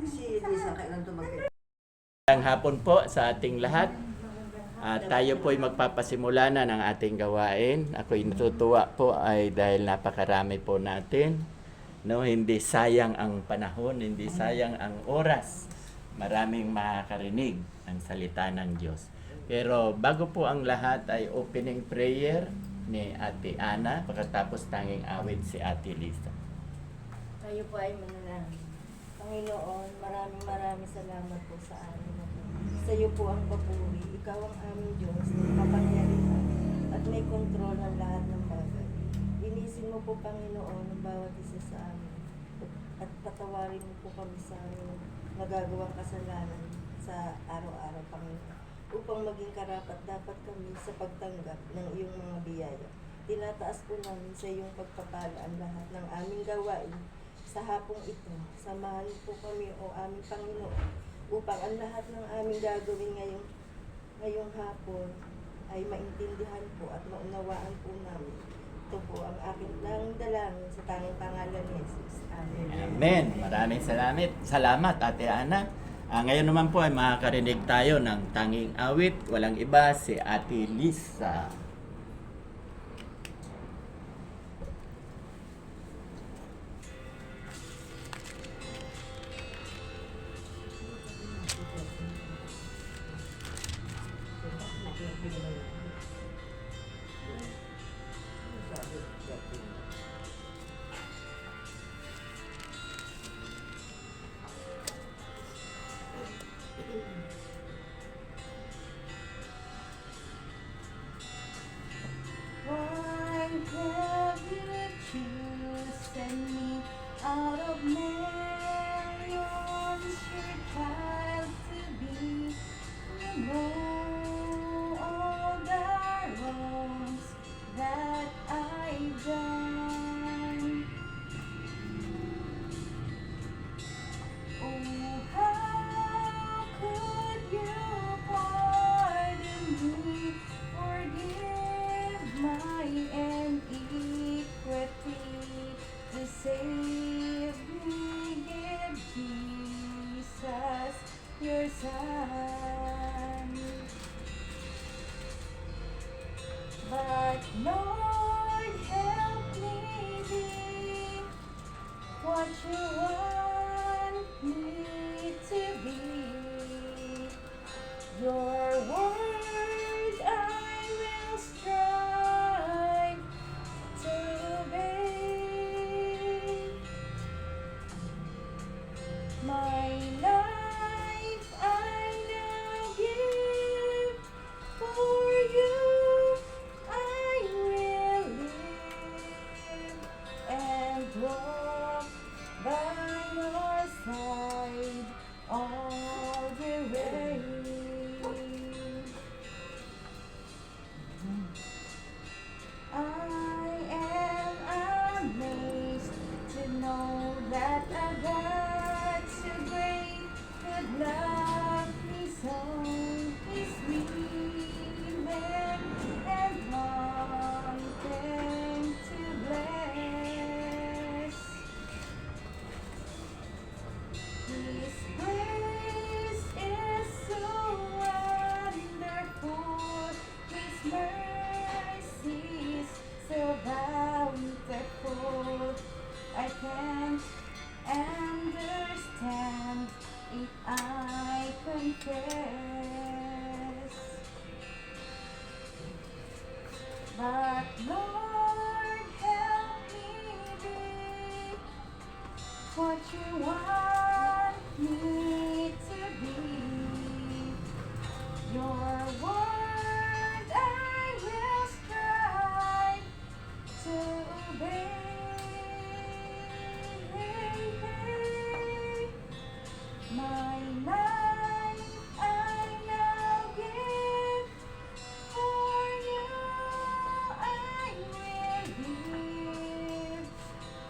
Si Lisa, kailan tumagay? Ang hapon po sa ating lahat. Tayo po ay magpapasimula na ng ating gawain. Ako'y natutuwa po ay dahil napakarami po natin. No, hindi sayang ang panahon, hindi sayang ang oras. Maraming makakarinig ng salita ng Diyos. Pero bago po ang lahat ay opening prayer ni Ate Ana, pagkatapos tanging awit si Ate Lisa. Tayo po ay manalangin. Panginoon, maraming salamat po sa amin. Sa iyo po ang papuri. Ikaw ang aming Diyos, kapangyarihan at may kontrol ng lahat ng bagay. Linisin mo po, Panginoon, ang bawat isa sa amin at patawarin mo po kami sa aming nagagawang kasalanan sa araw-araw, Panginoon, upang maging karapat dapat kami sa pagtanggap ng iyong mga biyaya. Tinataas po namin sa iyong pagpapala ang lahat ng aming gawain sa hapong ito. Samahan po kami, O aming Panginoon, upang ang lahat ng aming gagawin ngayong hapon ay maintindihan po at maunawaan po namin. Ito po ang aking dalangin sa tanging pangalan ni Jesus. Amen. Amen. Maraming salamat Ate Ana. Ngayon naman po ay makakarinig tayo ng tanging awit. Walang iba, si Ate Lisa. Why have you chosen me out of millions, your child to be? You know all the wrongs that I've done. Oh, how could you pardon me, forgive my iniquity, to save me, give Jesus your Son. But Lord, help me be what you want me to be. Your word I will strive to obey. My life I now give, for you I will live and walk by your side all the way. I am amazed to know that a God so great could love me so. He's given and wanting to bless. His grace is so wonderful, His mercies so bountiful. I can't understand if I confess. But Lord, help me be what you want me to be. Your word I will strive to obey. My life I now give, for you I will live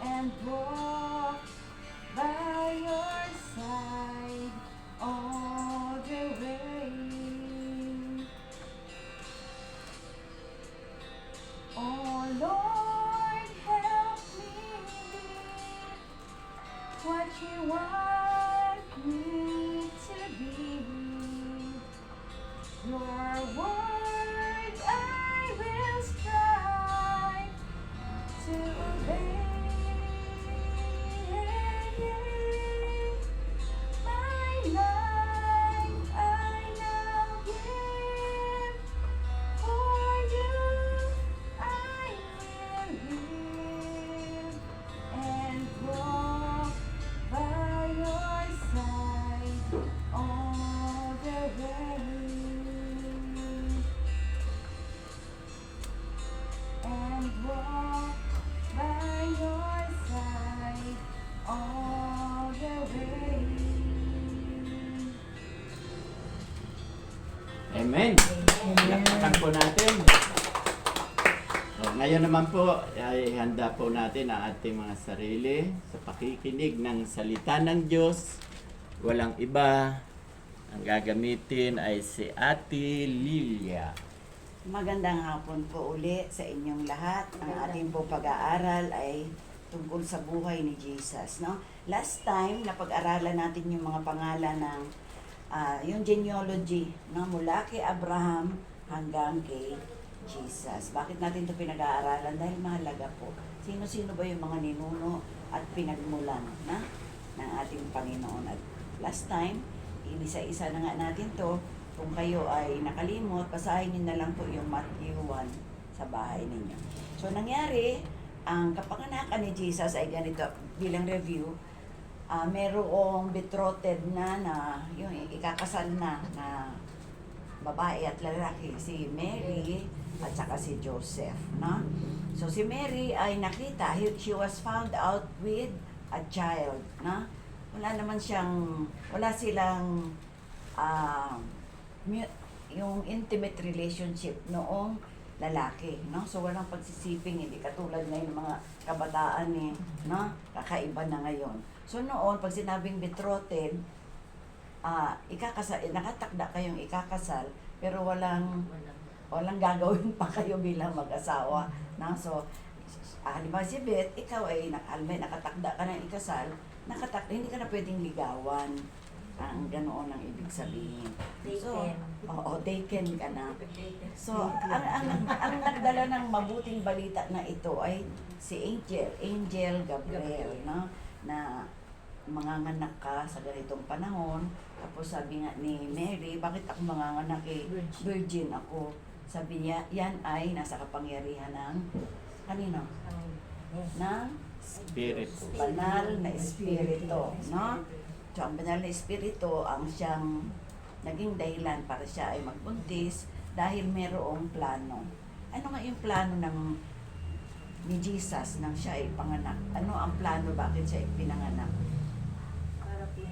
and walk by your side all the way. Oh Lord, help me be what you want need to be. Your word I will strive to obey. My life I now give. For you I will live and walk by your side all the way. And walk by your side all the way. Amen. Lakpakan po natin. Ngayon naman po, ay handa po natin ang ating mga sarili sa pakikinig ng salita ng Diyos. Walang iba. Ang gagamitin ay si Ate Lilia. Magandang hapon po uli sa inyong lahat. Ang ating po pag-aaral ay tungkol sa buhay ni Jesus, no? Last time, napag-aralan natin yung mga pangalan ng yung genealogy, no? Mula kay Abraham hanggang kay Jesus. Bakit natin ito pinag-aaralan? Dahil mahalaga po. Sino-sino ba yung mga ninuno at pinagmulan na ng ating Panginoon? At last time, inisa-isa na nga natin to. Kung kayo ay nakalimot, basahin niyo na lang po yung Matthew 1 sa bahay ninyo. So, nangyari, ang kapanganakan ni Jesus ay ganito, bilang review, merong betrothed na yung ikakasal na babae at lalaki, si Mary at saka si Joseph, no? So, si Mary ay nakita, she was found out with a child, no? Wala silang yung intimate relationship noong lalaki, no? So walang pagsisiping, hindi katulad ngayon mga kabataan no? Kakaiba na ngayon. So noon, pag sinabing betrothed, nakatakda kayong ikakasal, pero walang gagawin pa kayo bilang mag-asawa, no? So, halimbawa si Beth, ikaw ay nakatakda ka ng ikasal, hindi ka na pwedeng ligawan. Ang ganoon ang ibig sabihin. Taken ka na. So, ang nagdala ng mabuting balita na ito ay si Angel Gabriel, no? Na manganganak ka sa ganitong panahon. Tapos sabi nga ni Mary, bakit ako manganganak virgin ako? Sabi niya, yan ay nasa kapangyarihan ng kanino? Ng Espiritu. banal na espiritu, no? So, ang banal na espiritu ang siyang naging dahilan para siya ay magbuntis dahil mayroong plano. Ano nga yung plano ni Jesus nang siya ay panganak? Ano ang plano bakit siya ay pinanganak? Para po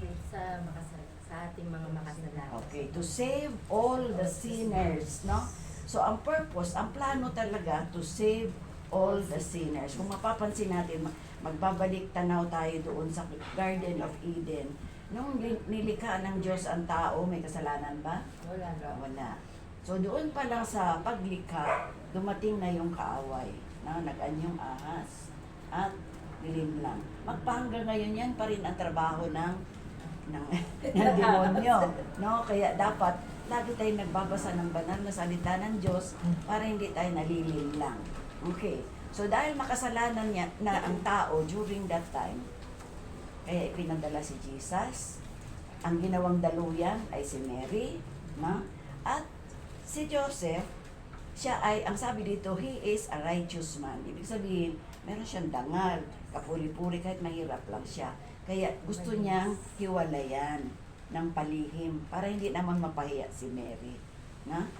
sa ating mga makasalanan. Okay, to save all the sinners, no? So, ang purpose, ang plano talaga to save all the sinners. Kung mapapansin natin, magbabalik tanaw tayo doon sa Garden of Eden. Nung nilikha ng Diyos ang tao, may kasalanan ba? Wala. So doon pa lang sa paglikha, dumating na yung kaaway. Nag-anyong ahas. At dilim lang. Magpahanggang ngayon yan pa rin ang trabaho ng demonyo. No? Kaya dapat lagi tayong nagbabasa ng banal na salita ng Diyos para hindi tayo nalilim lang. Okay. So dahil makasalanan niya na ang tao during that time, kaya ipinadala si Jesus. Ang ginawang daluyan ay si Mary, no? At si Joseph, siya ay, ang sabi dito, he is a righteous man. Ibig sabihin, meron siyang dangal, kapuri-puri, kahit mahirap lang siya. Kaya gusto niyang hiwalayan ng palihim para hindi naman mapahiya si Mary. Na?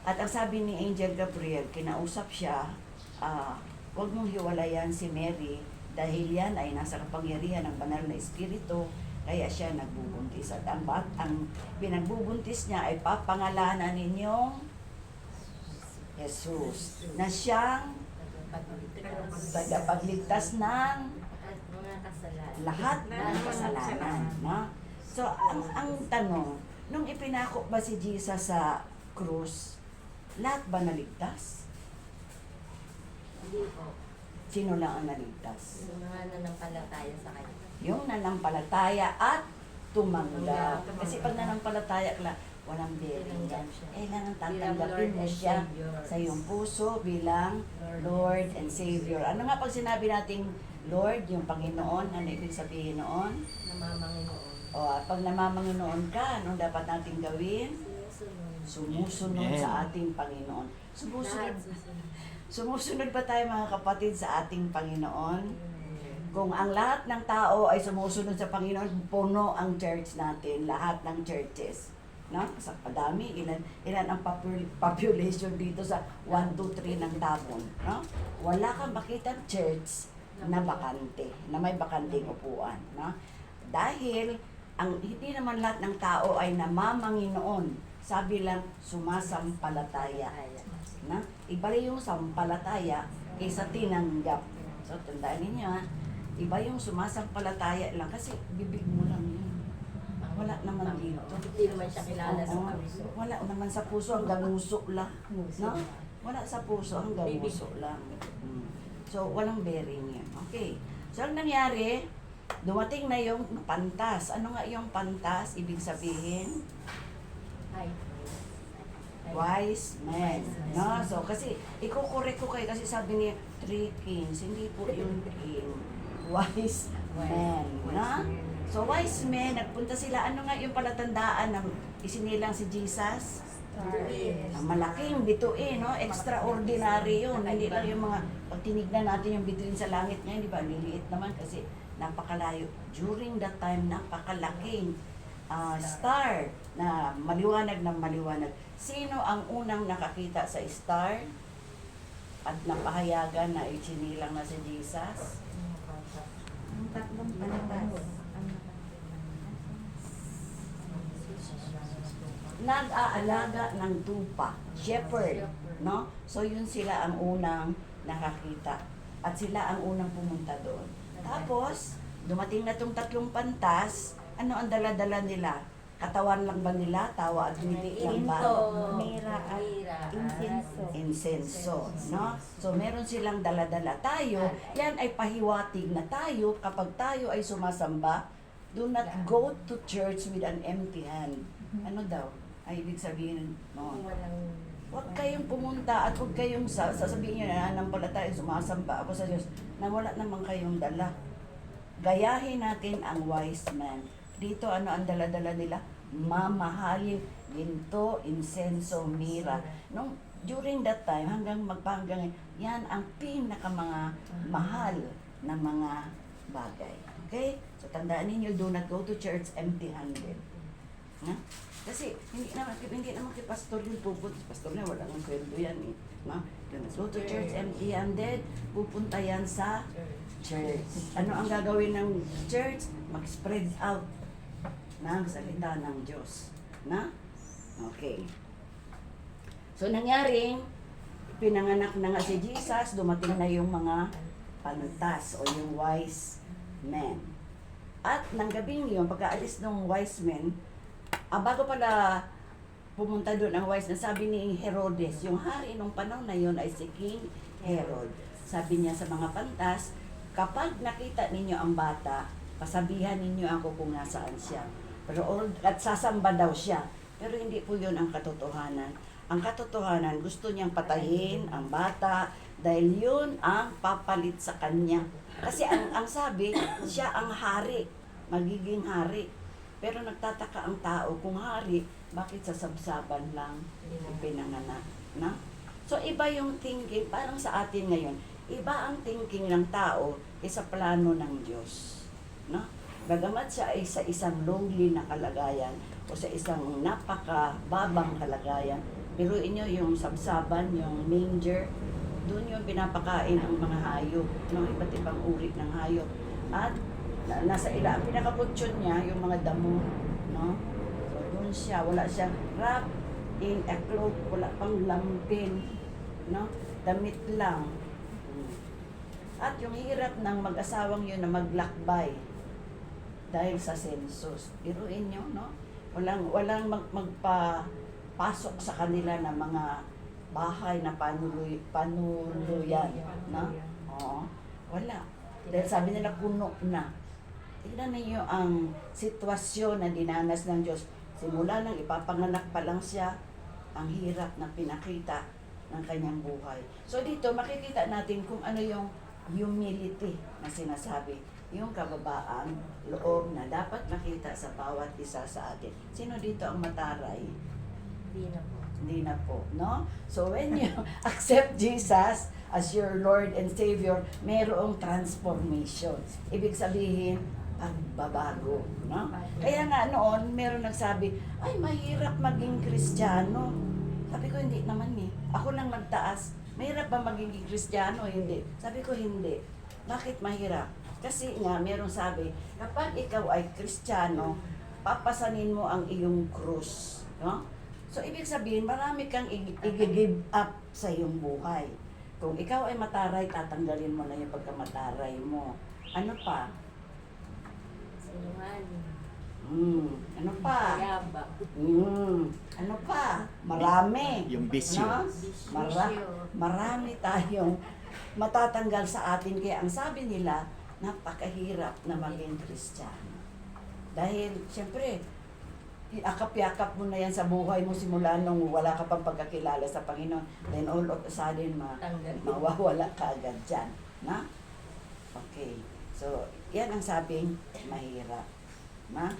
At ang sabi ni Angel Gabriel, kinausap siya, huwag mong hiwalayan si Mary dahil yan ay nasa kapangyarihan ng banal na espiritu, kaya siya nagbubuntis. At ang pinagbubuntis niya ay papangalanan ninyong Jesus, na siyang tagapagligtas ng lahat ng kasalanan. No? So, ang tanong, nung ipinako ba si Jesus sa krus, lahat ba naligtas? Hindi po. Sino lang ang naligtas? Yung mga nanampalataya sa kanya. Yung nanampalataya at tumanggap. Kasi pag nanampalataya ka lang, walang bearing yan. Kailangan tatanggapin mo siya sa iyong puso bilang Lord and Savior. Ano nga pag sinabi nating Lord, yung Panginoon, ano ibig sabihin noon? Namamanginoon. O, pag namamanginoon ka, anong dapat nating gawin? Sumusunod Amen. sa ating Panginoon. Lahat Sumusunod, susunod. sumusunod ba tayo mga kapatid sa ating Panginoon? Kung ang lahat ng tao ay sumusunod sa Panginoon, puno ang church natin, lahat ng churches. No? Sa padami, ilan ang population dito sa 1, 2, 3 ng Tabon. No? Wala kang makitang church na bakante, na may bakanting upuan. No? Dahil hindi naman lahat ng tao ay namamanginoon. Sabi lang, sumasampalataya. Na? Iba rin yung sampalataya kaysa tinanggap. So, tandaan ninyo ha. Iba yung sumasampalataya lang kasi bibig mo lang yun. Wala naman dito. Hindi naman siya kilala sa Oo. puso. Wala naman sa puso, hanggang nguso lang. No? Wala sa puso, hanggang nguso lang. So, walang bearing yan. Okay. So, ang nangyari, dumating na yung pantas. Ano nga yung pantas? Ibig sabihin, Ay. wise men. No? So, kasi, ikukorek ko kayo kasi sabi niya, 3 kings. Hindi po yung king. Wise men. No? So, wise men, nagpunta sila. Ano nga yung palatandaan na isinilang si Jesus? Ang malaking bituin, no? Extraordinary yun. Hindi lang yung mga, pag tinignan natin yung bituin sa langit ngayon, di ba? Liliit naman kasi napakalayo. During that time, napakalaking star na maliwanag na maliwanag. Sino ang unang nakakita sa star at napahayagan na isinilang na si Jesus? Ang tatlong pantas. Nag-aalaga ng tupa, shepherd, no? So yun sila ang unang nakakita at sila ang unang pumunta doon. Tapos, dumating na tong tatlong pantas, ano ang dala-dala nila? Katawan lang ba nila? Tawa at ngiti lang ba? Mira at insenso. Insenso, no? So meron silang dala-dala. Tayo, yan ay pahiwatig na tayo, kapag tayo ay sumasamba, do not go to church with an empty hand. Ano daw? Ay, ibig sabihin, no? Huwag kayong pumunta at huwag kayong sasabihin nyo na nanampalataya, sumasamba ako sa Diyos, na wala naman kayong dala. Gayahin natin ang wise man. Dito, ano ang dala-dala nila? Mamahalin, ginto, insenso, mira. During that time, hanggang magpahanggang, yan ang pinaka mga mahal na mga bagay. Okay? So, tandaan ninyo, do not go to church empty-handed. Na? Kasi hindi naman kay pastor yung pupunta. Pastor na wala nang sweldo yan eh. No? Go to church empty-handed, pupunta yan sa church. Ano ang gagawin ng church? Mag-spread out ng salita ng Diyos. Na? Okay. So nangyari, pinanganak na nga si Jesus, dumating na yung mga pantas o yung wise men. At nang gabing yun, pagkaalis ng wise men, bago pala pumunta doon ang wise na sabi ni Herodes, yung hari nung panahon na yun ay si King Herod. Sabi niya sa mga pantas, kapag nakita ninyo ang bata, pasabihan ninyo ako kung nasaan siya. At sasamba daw siya. Pero hindi po yun ang katotohanan. Ang katotohanan, gusto niyang patayin ang bata dahil yun ang papalit sa kanya. Kasi ang sabi, siya ang hari, magiging hari. Pero nagtataka ang tao kung hari, bakit sa sabsaban lang ipinanganak, na? So iba yung thinking, parang sa atin ngayon, iba ang thinking ng tao sa plano ng Diyos, no? Bagamat siya ay sa isang lowly na kalagayan o sa isang napakababang kalagayan, pero inyo yung sabsaban, yung manger, doon yung pinapakain ang mga hayop, no? Iba't ibang uri ng hayop. At nasa ang pinakakutsyon niya, yung mga damo, no? So, doon siya, wala siyang wrap in a cloth, wala pang lampin, no? Damit lang. At yung hirap ng mag-asawang yun na maglakbay dahil sa census. Biruin nyo, no? Walang magpapasok sa kanila na mga bahay na panuluyan, no? Oo, wala. Dahil sabi nila puno na. tignan ninyo ang sitwasyon na dinanas ng Diyos. Simula nang ipapanganak pa lang siya, ang hirap na pinakita ng kanyang buhay. So dito makikita natin kung ano yung humility na sinasabi. Yung kababaang loob na dapat makita sa bawat isa sa atin. Sino dito ang mataray? Hindi na po. Hindi na po, no? So when you accept Jesus as your Lord and Savior, mayroong transformation. Ibig sabihin, pagbabago, no? Kaya nga noon, meron nagsabi, ay mahirap maging Kristiyano. Sabi ko, hindi naman eh. Ako lang nagtaas. Mahirap ba maging Kristiyano? Hindi. Sabi ko, hindi. Bakit mahirap? Kasi nga, meron sabi, kapag ikaw ay Kristiyano, papasanin mo ang iyong krus, no? So, ibig sabihin, marami kang i-give up sa iyong buhay. Kung ikaw ay mataray, tatanggalin mo na yung pagkamataray mo. Ano pa? Sinungaling. Ano pa? Yabang. Ano pa? Marami. Yung bisyo. No? Marami tayong matatanggal sa atin. Kaya ang sabi nila, napakahirap na maging Kristiyano. Dahil, siyempre, iakap-yakap mo na yan sa buhay mo simula nung wala ka pang pagkakilala sa Panginoon. Then all of a sudden, mawawala ka agad dyan. Na? Okay. So, yan ang sabing mahirap. Na?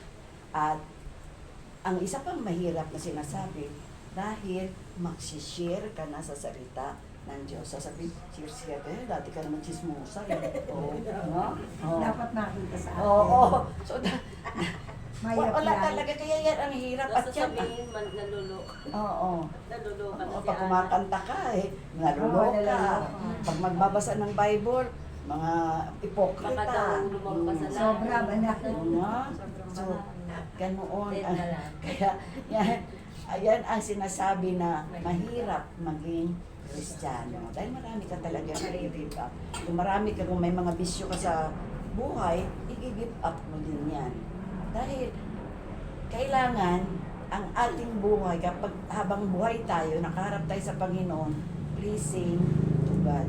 At ang isa pang mahirap na sinasabi, dahil magsishare ka na sa salita ng Diyos. Sasabihin, share ka, dati ka naman chismosa. Oo. No? Oo. Dapat nakita sa atin. Oo. So, Mayap wala yan. talaga, kaya yan ang hirap. At Tapos yan, sabihin, nalulo. oo. Nalulo ka na Oo, si pag Ana. kumakanta ka nalulo Oo, ka. naluloko. Pag magbabasa ng Bible, mga ipokrita. Baka daw lumampas sa Sobra, banal. Oo nga. So, ganoon. Dead na lang. Kaya, yan ang sinasabi na mahirap maging Kristiyano. Dahil marami ka talaga i-give up. Kung marami ka, kung may mga bisyo ka sa buhay, i-give up mo din yan. Dahil kailangan ang ating buhay, kapag habang buhay tayo, nakaharap tayo sa Panginoon, pleasing to God.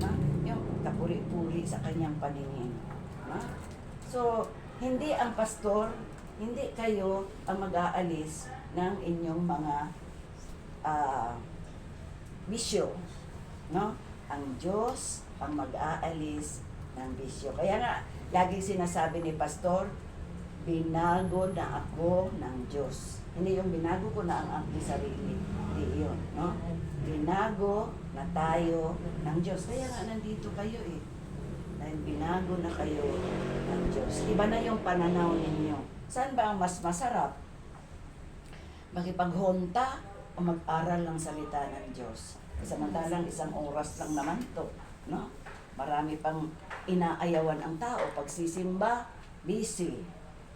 Na? Yung kapuri-puri sa kanyang paningin. Na? So, hindi ang pastor, hindi kayo ang mag-aalis ng inyong mga bisyo. No? Ang Diyos ang mag-aalis ng bisyo. Kaya nga, laging sinasabi ni pastor, binago na ako ng Diyos. Hindi yung binago ko na ang aking sarili. Hindi yun. No? Binago na tayo ng Diyos. Kaya nga nandito kayo eh. Dahil binago na kayo ng Diyos. Iba na yung pananaw ninyo. Saan ba ang mas masarap? Makipaghonta o mag-aral ng salita ng Diyos? Samantalang 1 oras lang naman to. No? Marami pang inaayawan ang tao. Pagsisimba, busy.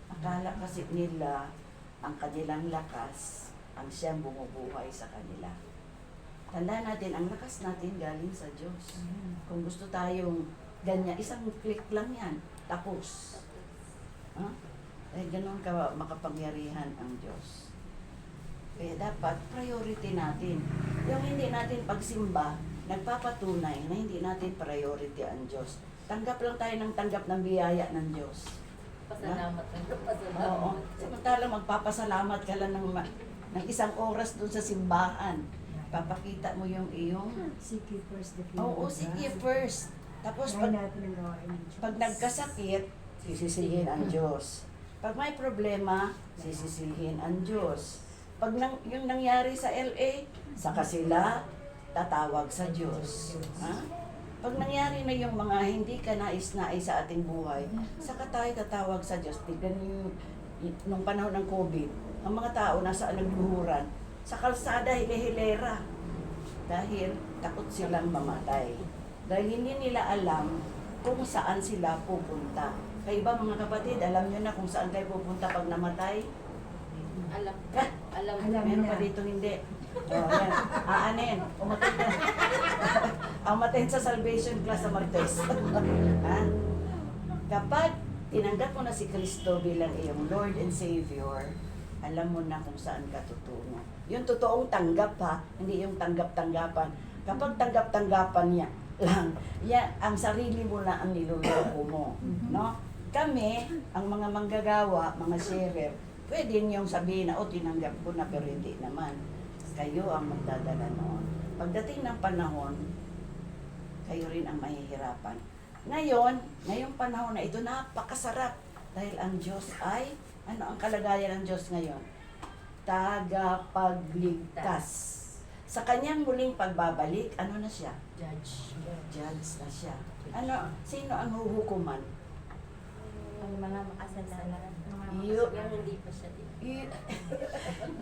Akala kasi nila ang kanilang lakas ang siyang bumubuhay sa kanila. Tandaan natin, ang lakas natin galing sa Diyos. Kung gusto tayong ganyan, isang click lang yan, tapos. Huh? Eh, ganun ka makapangyarihan ang Diyos. Kaya dapat priority natin. Yung hindi natin pagsimba, nagpapatunay na hindi natin priority ang Diyos. Tanggap lang tayo ng tanggap ng biyaya ng Diyos. Pasalamat ang pasalamat. Oo. Samantalang magpapasalamat ka lang ng 1 oras dun sa simbahan. Papakita mo yung iyong... Seek ye first the kingdom Oo, of seek God. ye first. Tapos Try pag, natin ang gawain ng Diyos. pag nagkasakit, sisisihin ang Diyos. Pag may problema, sisisihin ang Diyos. Pag yung nangyari sa LA, saka sila tatawag sa Diyos. Ha? Pag nangyari na yung mga hindi ka nais-nais sa ating buhay, saka tayo tatawag sa Diyos. Tignan niyo nung panahon ng COVID, ang mga tao nasa nagluhuran, sa kalsada, hilera. Dahil takot silang mamatay. Dahil hindi nila alam kung saan sila pupunta. Kayo ba mga kapatid, alam nyo na kung saan kayo pupunta pag namatay? Alam. Ha? Alam. Meron na. pa dito hindi. Oh, yan. Aanin. Umatin na. Ang matin sa salvation class sa Martes. Ha? Kapag tinanggap mo na si Kristo bilang iyong Lord and Savior, alam mo na kung saan ka tutungo. Yung totoong tanggap ha, hindi yung tanggap-tanggapan. Kapag tanggap-tanggapan niya lang, yan, ang sarili mo na ang niloloko mo. No? kami, ang mga manggagawa, mga sharer, pwede niyong sabihin na, tinanggap ko na, pero hindi naman. Kayo ang magdadala noon. Pagdating ng panahon, kayo rin ang mahihirapan. Ngayong panahon na ito, napakasarap. Dahil ang Diyos ay, ano ang kalagayan ng Diyos ngayon? Tagapagligtas. Sa kanyang muling pagbabalik, ano na siya? Judge. Judge na siya. Sino ang huhukuman? Ang mga makasalanan. Yung hindi pa siya dito.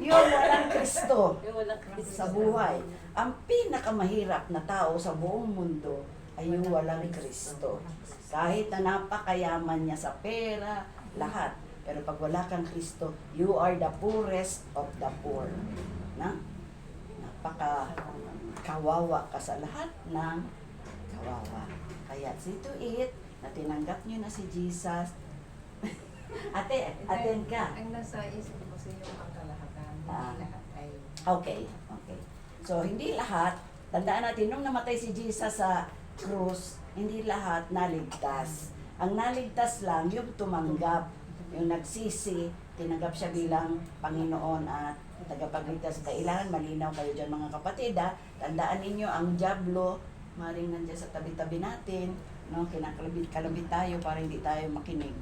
yung walang Kristo Yung walang Kristo sa buhay. Ang pinakamahirap na tao sa buong mundo ay yung walang Kristo. Kahit na napakayaman niya sa pera, lahat. Pero pag wala kang Kristo, you are the poorest of the poor. Kawawa ka sa lahat ng kawawa. Kaya see to it na tinanggap niyo na si Jesus. Aten ka. Ang nasa isip ko sa yung pangkalahatan, Ah. lahat ay Okay. So, hindi lahat, tandaan natin, nung namatay si Jesus sa krus, hindi lahat naligtas. Ang naligtas lang, yung tumanggap, yung nagsisi, tinanggap siya bilang Panginoon at tagapagligtas. Kailangan malinaw kayo dyan mga kapatid, ha? Tandaan ninyo, ang dyablo, maring nandiyan sa tabi-tabi natin, no? Kinakalabit tayo para hindi tayo makinig.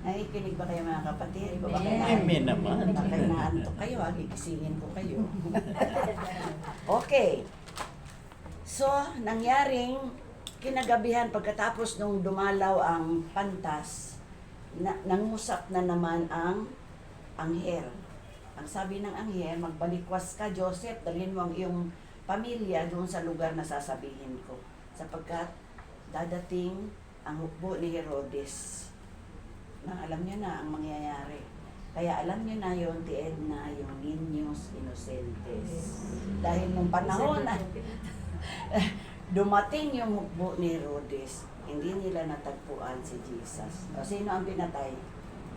Nakikinig ba kayo mga kapatid? O baka Amen naman. Baka naantok kayo, gigisingin ko kayo. Okay. So, nangyaring kinagabihan pagkatapos nung dumalaw ang pantas, nangusap na naman ang anghel. Ang sabi ng anghel, magbalikwas ka, Joseph, dalhin mo ang iyong pamilya doon sa lugar na sasabihin ko. Sapagkat dadating ang hukbo ni Herodes. Alam niyo na ang mangyayari. Kaya alam niyo na yung tied na yung Niños Inocentes. Dahil nung panahon na dumating yung hukbo ni Herodes, hindi nila natagpuan si Jesus. O sino ang pinatay?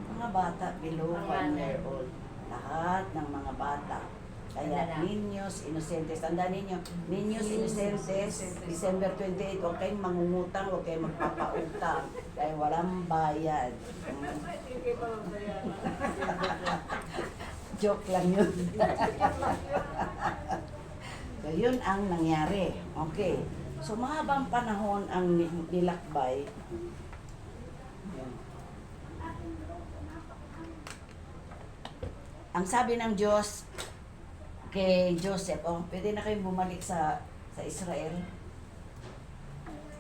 Mga bata below 1 year old. Lahat ng mga bata. Kaya Niños Inocentes. Tandaan ninyo, Niños Inocentes, December 28, huwag kayong mangungutang, huwag kayong magpapautang. Dahil walang bayad. Joke lang yun. So, yun ang nangyari. Okay. So, mahabang panahon ang nilakbay. Yun. Ang sabi ng Diyos kay Joseph, pwede na kayong bumalik sa Israel.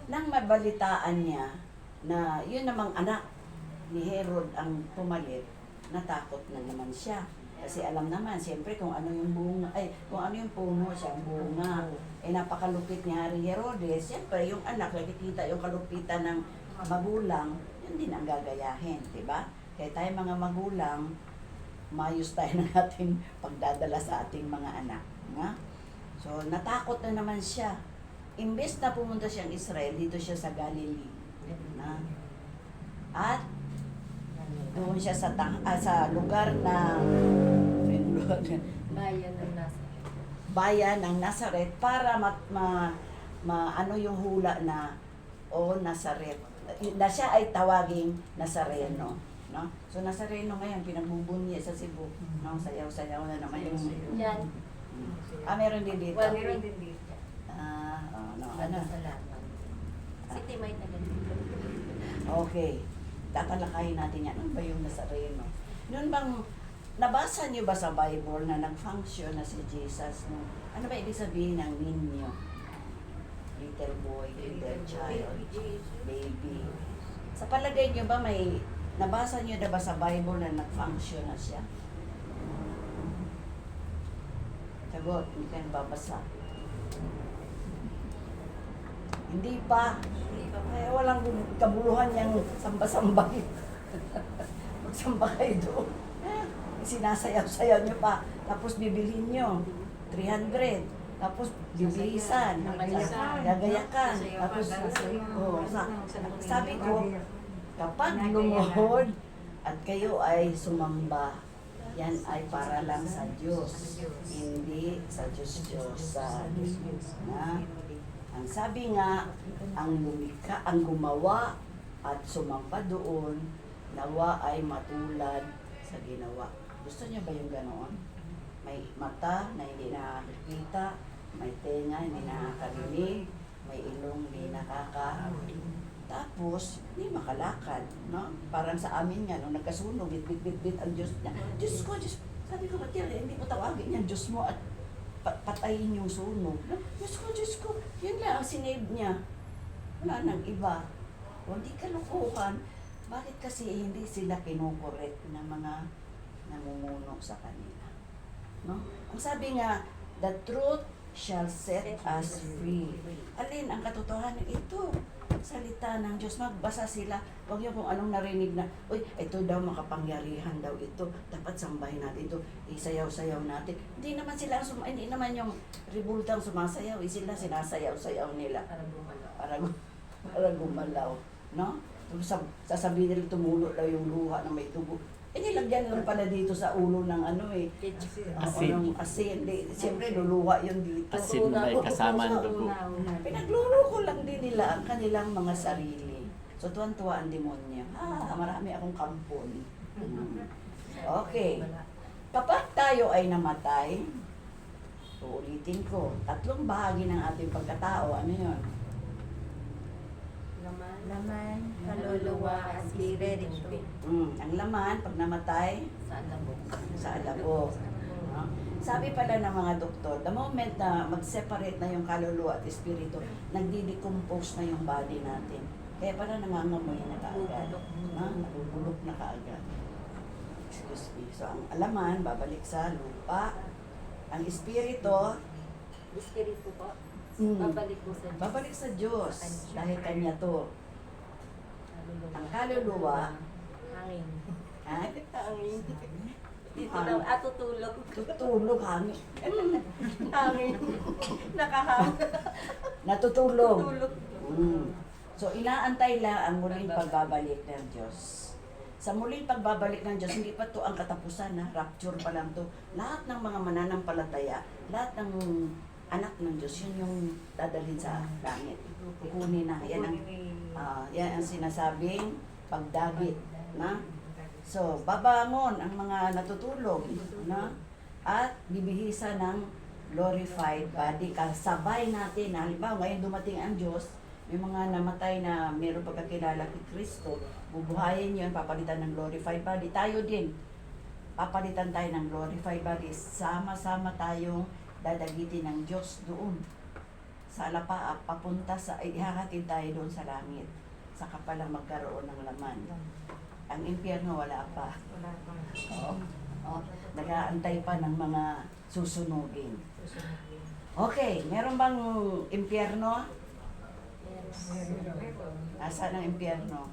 Nang mabalitaan niya na yun namang anak ni Herod ang pumalit, natakot na naman siya. Kasi alam naman, siyempre kung ano yung bunga, kung ano yung puno siya, bunga. Napakalupit ni Haring Herodes, siyempre yung anak, nakikita yung kalupitan ng magulang, yun din ang gagayahin, di ba? Kaya tayo mga magulang, mayos tayo ng ating pagdadala sa ating mga anak. Nga? So, natakot na naman siya. Imbes na pumunta siyang Israel, dito siya sa Galilee. Na? At doon siya sa lugar na bayan ng Nazareth para ano yung hula na Nazareth. Na siya ay tawaging Nazareno. No? So, Nazareno ngayon, pinagbubunyi sa Cebu. No? Sayaw-sayaw na naman yung... Yan. Meron din dito. meron din dito. Ano? City may tagal dito. Okay. Tatalakayin natin yan. Ano ba yung Nazareno? Noon bang, nabasa niyo ba sa Bible na nag-function na si Jesus? No? Ano ba ibig sabihin ng ninyo? Little boy, little child, baby. Sa palagay niyo ba nabasa niyo na ba sa Bible na nag-function na siya? Sagot, hindi kayo babasa. Hindi pa. Walang kabuluhan niyang samba-samba. Magsamba kayo doon. Sinasayaw-sayaw niyo pa. Tapos bibilhin niyo. 300. Tapos bibilisan. Gagayakan. Tapos, sabi ko, kapag lumuhod at kayo ay sumamba, yan ay para lang sa Diyos. Hindi sa Diyos-Diyosan. Na? Ang sabi nga, ang gumawa at sumamba doon, nawa ay matulad sa ginawa. Gusto niya ba yung ganoon? May mata na hindi nakakita, may tenga hindi nakakarinig, may ilong hindi tapos, hindi makalakad, no? Parang sa amin nga, nung nagkasunog, bit ang Diyos niya. Diyos ko, Diyos, sabi ko, ba't yan, hindi mo tawagin yan, Diyos mo, at patayin yung sunog. No? Diyos ko, yun lang ang sinave niya. Wala nang iba. O, hindi kalukuhan. Bakit kasi hindi sila kinukorek na mga namumuno sa kanila? No? Ang sabi nga, the truth shall set us free. Alin ang katotohanan? Ito, salita ng Diyos. Magbasa sila. Huwag yung kung anong narinig na, uy, ito daw makapangyarihan daw ito. Dapat sambahin natin ito. Isayaw-sayaw natin. Hindi naman sila, hindi naman yung ribultang sumasayaw. Sila sinasayaw-sayaw nila. Para gumalaw. No? Sasabihin nila tumulo daw yung luha na may tubo. Nilagyan lang pala dito sa ulo ng ano eh. Asin. Asin. Siyempre, luluha yun dito. Asin na may kasama ang dugo. Pinagluluko lang din nila ang kanilang mga sarili. So, tuwan-tuwa ang demonyo. Marami akong kampon. Okay. Kapag tayo ay namatay, uulitin ko, 3 bahagi ng ating pagkatao. Ano yun? Laman, kaluluwa, at spirito. Ang laman, pag namatay, sa alabok. No? Sabi pala ng mga doktor, the moment na mag-separate na yung kaluluwa at espiritu, nagdi-decompose na yung body natin. Kaya pala nangangamoy na kaagad. Nabubulok na kaagad. Excuse me. So, ang alaman, babalik sa lupa. Ang espiritu, Spirito po. Mm. Babalik po sa Diyos. babalik sa Diyos. Dahil Kanya to. Ang kaluluwa, Hangin. ha? Hangin. Dito Hangin. daw, tutulog. Tutulog, hangin. Hangin. Nakahang. Natutulog. Tulog. So, inaantay lang ang muling pagbabalik ng Diyos. Sa muling pagbabalik ng Diyos, hindi pa to ang katapusan, ha? Rapture pa lang to. Lahat ng mga mananampalataya, lahat ng anak ng Diyos, yun yung dadalhin sa langit. Kukunin na. Yan ang sinasabing pagdagit. Na? So, babangon ang mga natutulog. Na? At bibihisa ng glorified body. Kasabay natin. Halimbawa, ngayon dumating ang Diyos, may mga namatay na mayroong pagkakilala kay Kristo, bubuhayin yun, papalitan ng glorified body. Tayo din, papalitan tayo ng glorified body. Sama-sama tayong dadagitin ng Diyos doon sa alapaap, papunta sa, ihahatid tayo doon sa langit. Saka palang magkaroon ng laman. Ang impyerno wala pa. Oo. Nag-aantay pa ng mga susunugin. Okay, meron bang impyerno? Nasaan ang impyerno?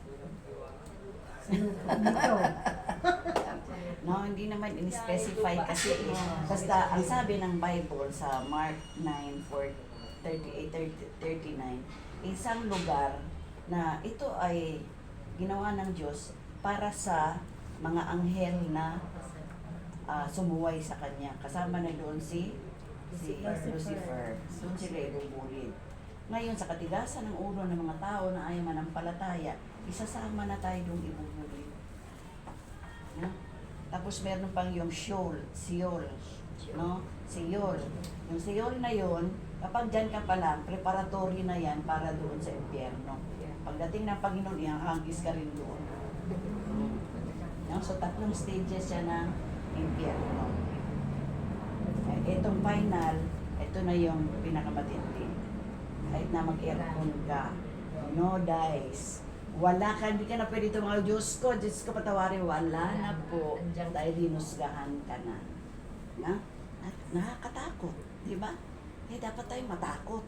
Dito. No, hindi naman in-specify kasi. Basta, ang sabi ng Bible sa Mark 9:38-39, isang lugar na ito ay ginawa ng Diyos para sa mga anghel na sumuway sa Kanya. Kasama na doon si Lucifer. Doon sila ibubulid. Ngayon, sa katigasan ng ulo ng mga tao na ayaw manampalataya, isasama na tayo doon ibubulid. No? Tapos meron pang yung Sheol, no? Seol. Yung Seol na yon, kapag dyan ka pa lang, preparatory na yan para doon sa impyerno. Pagdating ng Panginoon, ihahagis ka rin doon. No? So, 3 stages siya ng impyerno. Itong final, ito na yung pinakamatindi. Kahit na mag-aircon ka, no dice. Wala ka, hindi ka na pwede tumagal, Diyos ko, patawarin, wala na po. Dahil hinusgahan ka na. Na? At nakakatakot, di ba? Eh, dapat tayo matakot.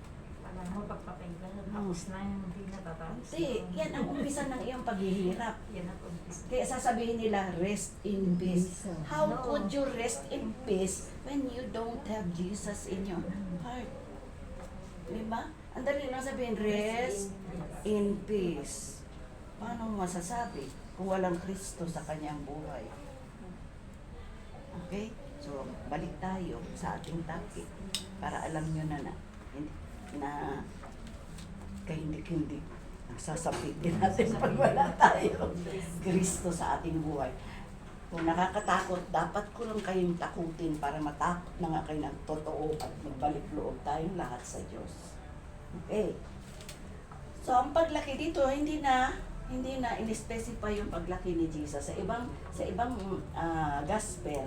Alam mo, pagpapahinga, tapos na yung hindi natatapos. Hindi, yan ang umpisa ng iyong paghihirap. Yan ang umpisa. Kaya sasabihin nila, rest in peace. How could you rest in peace when you don't have Jesus in your heart? Di ba? Ang dali lang sabihin, rest in peace. Paano mo masasabi kung walang Kristo sa kanyang buhay? Okay? So, balik tayo sa ating topic para alam nyo na kahindik-hindik Sasapit din natin pag wala tayo. Kristo sa ating buhay. Kung nakakatakot, dapat ko lang kayong takutin para matakot na nga kayo ng totoo at magbalik loob tayong lahat sa Diyos. Okay. So, ang paglaki dito, hindi na in-specify yung paglaki ni Jesus. Sa ibang gospel,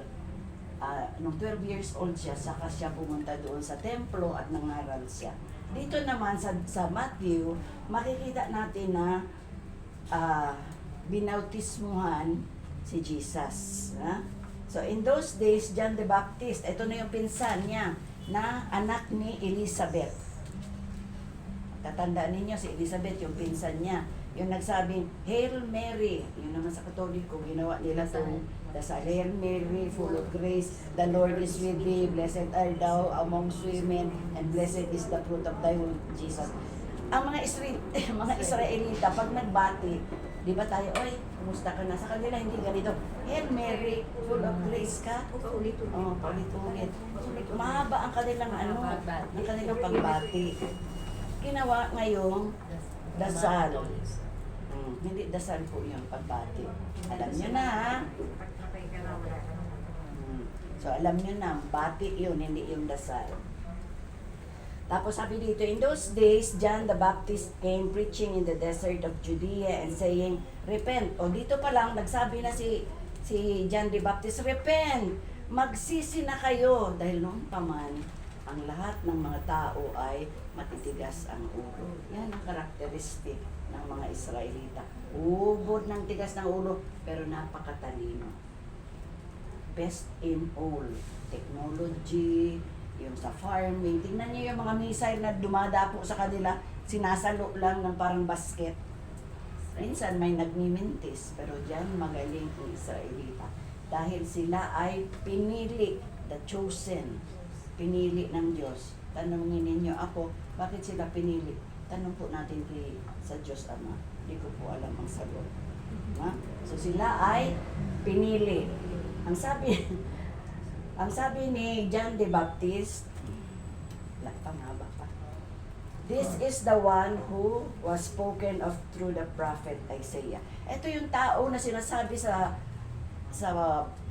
nung 12 years old siya, saka siya pumunta doon sa templo at nangaral siya. Dito naman sa Matthew, makikita natin na binautismuhan si Jesus. Ha? So in those days, John the Baptist, ito na yung pinsan niya na anak ni Elizabeth. Tatandaan ninyo, si Elizabeth, yung pinsan niya. Yung nagsabing, Hail Mary. Yun naman sa Katoliko, ginawa nila itong dasal. Hail Mary, full of grace, the Lord is with thee, blessed art thou amongst women, and blessed is the fruit of thy womb, Jesus. Ang mga Israelita, pag nagbati, di ba tayo, oy, kumusta ka na? Sa kanila, hindi ganito. Hail Mary, full of grace ka. Paulit-ulit. Oh, paulit-ulit. Mahaba ang kanilang ang kanilang pagbati. Ginawa ngayong dasal. Hindi dasal po yung pagbati. Alam nyo na, ha? So, alam nyo na, bati yun, hindi yung dasal. Tapos sabi dito, in those days, John the Baptist came preaching in the desert of Judea and saying, repent. O dito pa lang, nagsabi na si John the Baptist, repent, magsisi na kayo. Dahil noon pa man, ang lahat ng mga tao ay matitigas ang ulo. Yan ang karakteristik ng mga Israelita. Ubod ng tigas ng ulo, pero napakatalino. Best in all. Technology, yung sa farming. Tingnan niyo yung mga missile na dumadapo sa kanila, sinasalo lang ng parang basket. Minsan may nagmimintis, pero dyan magaling ang Israelita. Dahil sila ay pinili, the chosen, pinili ng Diyos. Tanungin ninyo ako, bakit sila pinili? Tanong po natin sa Diyos Ama. Hindi ko po alam ang sagot. Ha? So sila ay pinili. Ang sabi ni John the Baptist, pangaba pa. This is the one who was spoken of through the prophet Isaiah. Ito yung tao na sinasabi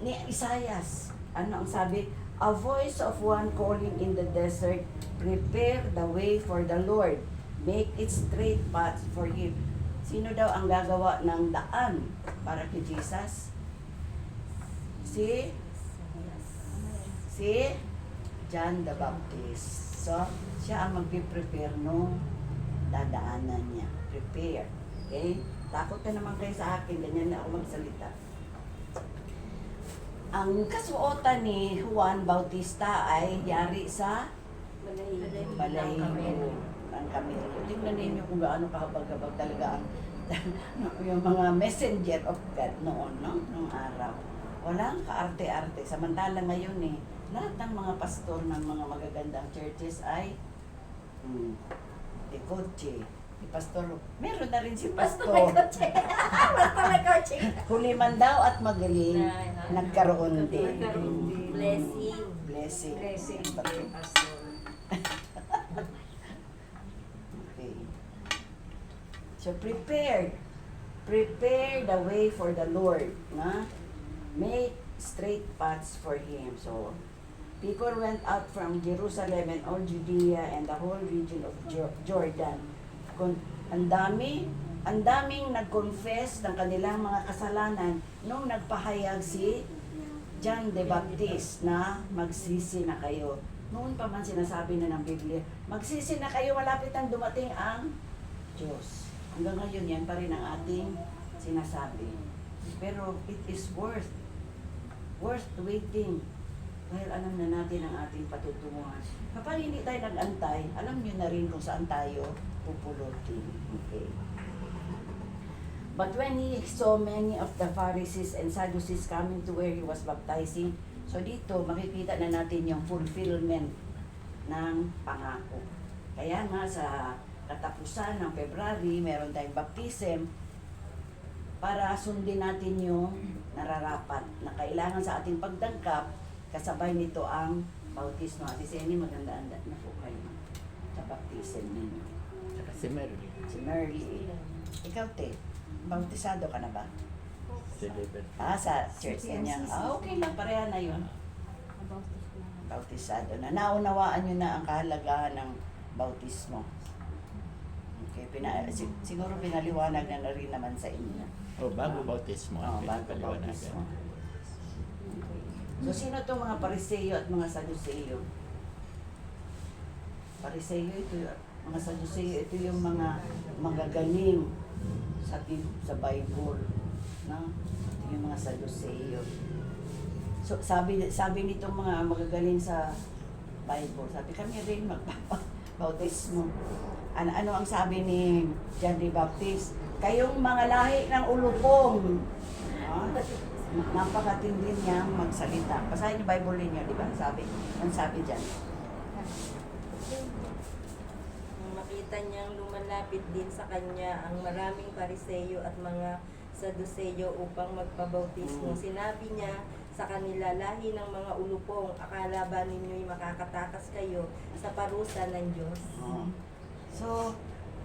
ni Isaias. Ano ang sabi? A voice of one calling in the desert, prepare the way for the Lord, make it straight paths for Him. Sino daw ang gagawa ng daan para kay Jesus? Si John the Baptist. So, siya ang magpiprepare nung dadaanan niya. Prepare. Okay? Takot na naman kayo sa akin, ganyan na ako magsalita. Ang kasuotan ni Juan Bautista ay yari sa balahibo ng kamelyo. Tingnan ninyo kung gaano kahabag-habag talaga yung mga messenger of God noon, no? Noong araw. Walang kaarte-arte. Samantala ngayon lahat ng mga pastor ng mga magagandang churches ay kotse. Si pastor, meron na rin si pastor. Basta may kotse. Huliman daw at magaling, nagkaroon din. Blessing. Blessing. Blessing. Okay. Pastor. Okay. So prepare the way for the Lord, na make straight paths for Him. So people went out from Jerusalem and all Judea and the whole region of Jordan. Ang daming nag-confess ng kanilang mga kasalanan nung nagpahayag si John the Baptist na magsisi na kayo. Noon pa man sinasabi na ng Biblia, magsisi na kayo, malapit ang dumating ang Diyos. Hanggang ngayon yan pa rin ang ating sinasabi. Pero it is worth waiting. Dahil alam na natin ang ating patutunguhan. Kapag hindi tayo nag-antay, alam nyo na rin kung saan tayo pupulutin. Okay. But when he saw many of the Pharisees and Sadducees coming to where he was baptizing, so dito makikita na natin yung fulfillment ng pangako. Kaya nga sa katapusan ng February, meron tayong baptism para sundin natin yung nararapat na kailangan sa ating pagtangkap. Kasabay nito ang bautismo. Ate Seni, maganda-anda na po kayo sa baptism ninyo. Saka si Si Merly. Si Merly. Ikaw, te, bautisado ka na ba? Si Liberty. Sa church na niya. Okay lang, pareha na yun. Bautisado na. Naunawaan nyo na ang kahalagahan ng bautismo. Okay, siguro pinaliwanag na rin naman sa inyo. O, bago bautismo. Oo, bago pinapaliwanagan. bautismo. So, sino itong mga Pariseyo at mga Saduseyo? Pariseyo, ito mga Saduseyo, ito yung mga magagaling sa Bible. No? Ito yung mga Saduseyo. So, sabi nitong mga magagaling sa Bible, sabi kami rin magpapabautismo. Ano ang sabi ni John the Baptist? Kayong mga lahi ng ulupong. Napakatindi niyang magsalita. Basahin yung Bible ninyo, di ba? Ang sabi dyan. Makita niyang lumalapit din sa kanya ang maraming Pariseyo at mga Saduseyo upang magpabautismo. Sinabi niya sa kanila, lahi ng mga ulupong, akala ba ninyo'y makakatakas kayo sa parusa ng Diyos? So,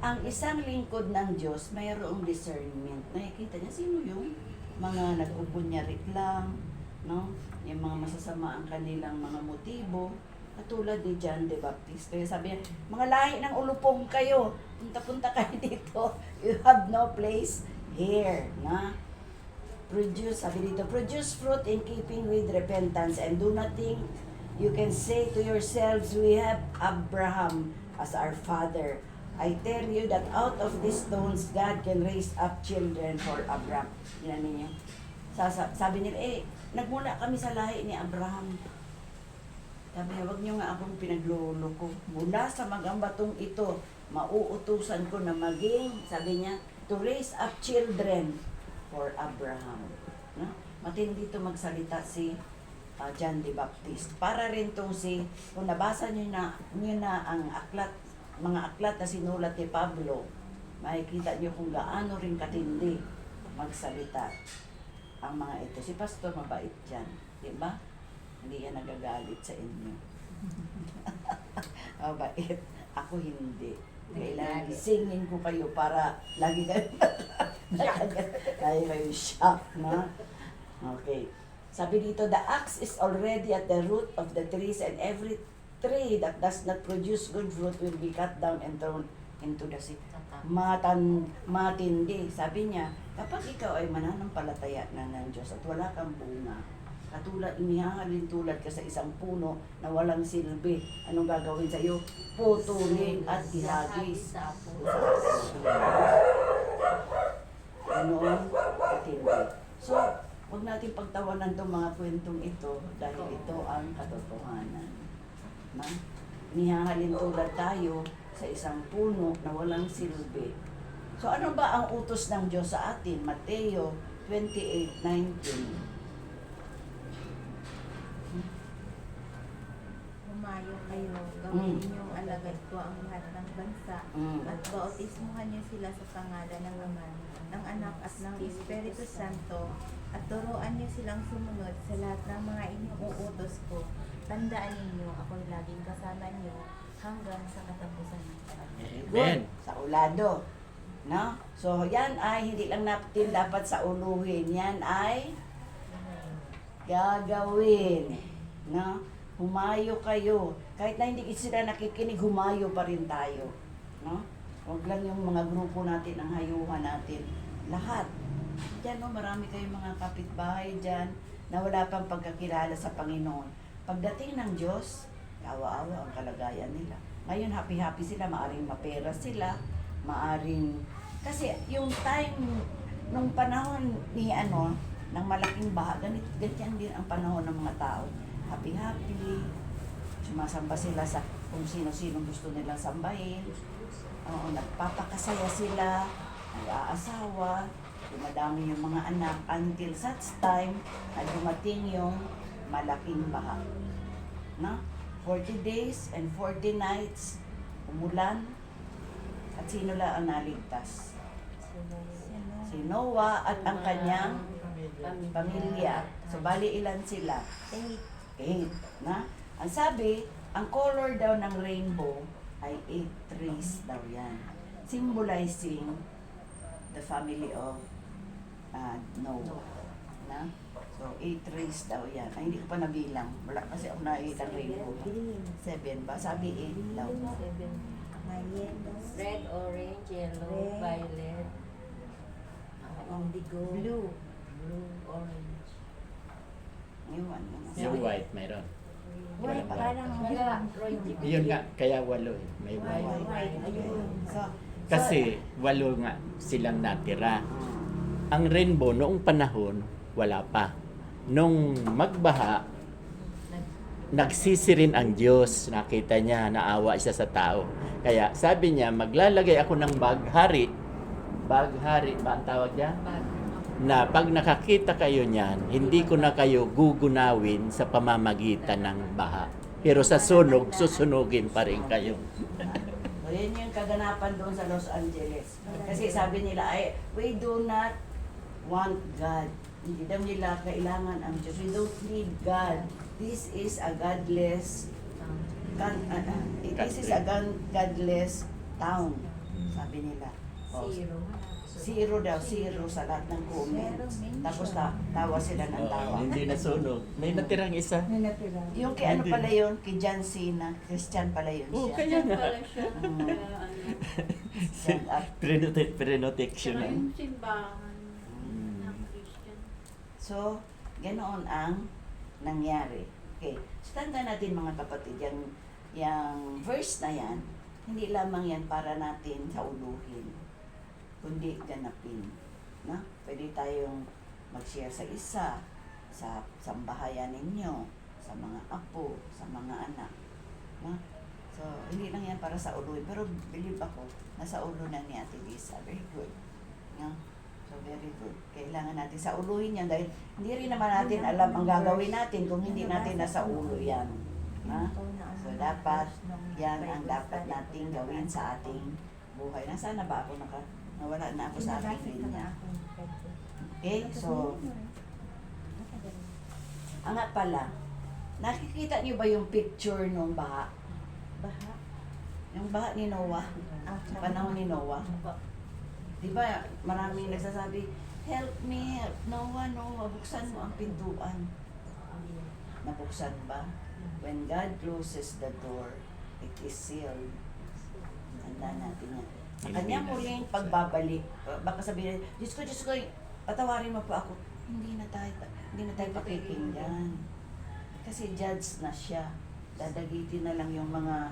ang isang lingkod ng Diyos, mayroong discernment. Nakikita niya, sino yung mga nag-ubunyari lang, no? Yung mga masasama ang kanilang mga motibo, katulad ni John the Baptist. Kaya sabi niya, mga lahi ng ulupong kayo, punta-punta kayo dito, you have no place here, na? Sabi dito, produce fruit in keeping with repentance and do not think you can say to yourselves, we have Abraham as our father. I tell you that out of these stones, God can raise up children for Abraham. Yan ninyo. Sabi nila, nagmula kami sa lahi ni Abraham. Sabi niya, wag niyo nga akong pinagluloko. Mula sa magambatong ito, mauutusan ko na maging, sabi niya, to raise up children for Abraham. No? Matindi ito magsalita si John the Baptist. Para rin itong kung nabasa niyo na ang mga aklat na sinulat ni Pablo, makikita niyo kung gaano rin katindi magsalita ang mga ito. Si Pastor mabait yan, di ba? Hindi yan nagagalit sa inyo. Mabait. Ako hindi. Kailangan singin ko kayo para lagi kayo shock, no? Okay. Sabi dito, the axe is already at the root of the trees and every tree that does not produce good fruit will be cut down and thrown into the sea. Matindi. Sabi niya, kapag ikaw ay mananampalataya na ng Diyos at wala kang bunga, katulad, inihahalin tulad ka sa isang puno na walang silbi, anong gagawin sa iyo? Putulin at ihagis. Ganoon, katindi. So, huwag natin pagtawanan itong mga kwentong ito dahil ito ang katotohanan. Na nihahalin tulad tayo sa isang puno na walang silbi. So ano ba ang utos ng Diyos sa atin? Mateo 28:19. Humayo kayo, gawin ninyong alagad ko ang lahat ng bansa, at bautismuhan niyo sila sa pangalan ng Ama, ng Anak at ng Espiritu Santo, at turuan niyo silang sumunod sa lahat ng mga inyong uutos ko. Tandaan ninyo, ako'y laging kasama niyo hanggang sa katapusan ng panahon. Amen. Sa ulado. No? So, yan ay hindi lang natin dapat sa uluhin. Yan ay gagawin. No? Humayo kayo. Kahit na hindi sila nakikinig, humayo pa rin tayo. No? Huwag lang yung mga grupo natin, ang hayuhan natin. Lahat. Diyan, no, marami kayong mga kapitbahay dyan na wala pang pagkakilala sa Panginoon. Pagdating ng Diyos, awa-awa ang kalagayan nila. Ngayon, happy-happy sila, maaring mapera sila, maaring... Kasi yung time, nung panahon ni ng malaking baha, ganyan din ang panahon ng mga tao. Happy-happy, sumasamba sila sa kung sino-sino gusto nilang sambahin. Oo, nagpapakasaya sila, nag-aasawa, dumadami yung mga anak until such time na dumating yung malaking baha. No? 40 days and 40 nights, umulan, at sino lang ang naligtas? Si Noah at ang kanyang pamilya. So, bali ilan sila? 8. Na? Ang sabi, ang color daw ng rainbow ay 8 trees daw yan. symbolizing the family of Noah. Na? So, 8 rays daw yan. Ay, hindi ko pa nabilang. Wala kasi ako nakikita ng rainbow. 7 ba? Sabi 8 daw. 7. May yellow, Red, orange, yellow, Red. violet, indigo, blue. blue, orange. Iwan mo na. Yung white, mayroon. White, Wala. parang Yun nga, kaya 8 eh. May white. white. Ayun. So, Kasi 8 nga silang natira. Ang rainbow noong panahon, wala pa. Nung magbaha, nagsisi rin ang Diyos. Nakita niya, naawa siya sa tao. Kaya sabi niya, maglalagay ako ng baghari. Baghari ba ang tawag niya? Na pag nakakita kayo niyan, hindi ko na kayo gugunawin sa pamamagitan ng baha. Pero sa sunog, susunugin pa rin kayo. So, yun yung kaganapan doon sa Los Angeles. Kasi sabi nila, we do not want God. Hindi daw nila kailangan ang Diyos. We don't need God. This is a godless godless town. Sabi nila. Oh, zero daw, zero sa lahat ng comments. Tapos tawa sila ng tawa. Hindi nasunog. May natirang isa. May natira. Yung kay ano pala yun, kay John Cena, Christian pala yun Oh, siya. kaya nga. Pala siya. Mm. Yan, at Prenotection. simbahan Mm. ng Christian. So, ganoon ang nangyari. Okay. So, tanda natin mga kapatid, yung verse na yan, hindi lamang yan para natin sauluhin, kundi ganapin. Na? Pwede tayong mag-share sa isa, sa sambahayan ninyo, sa mga apo, sa mga anak. Na? So, hindi lang yan para sa uluhin. Pero believe ako, nasa ulo na ni Ate Lisa. Very good. No? So, very good. Kailangan natin sa uluhin yan dahil hindi rin naman natin alam ang gagawin natin kung hindi natin nasa ulo yan. Ha? So, dapat yan ang dapat nating gawin sa ating buhay. Nasaan na ba ako? Nawala na ako sa aking linya. Okay? So, nga pala, nakikita niyo ba yung picture nung baha? Baha. Yung baha ni Noah? Panahon ni Noah? Di ba maraming nagsasabi, help me, help Noah, buksan mo ang pintuan. Nabuksan ba? When God closes the door, it is sealed. Tanda natin yan. Ang kanyang muling pagbabalik, baka sabihin, Diyos ko, patawarin mo po ako. Hindi na tayo pakikinggan. Kasi judge na siya. Dadagitin na lang yung mga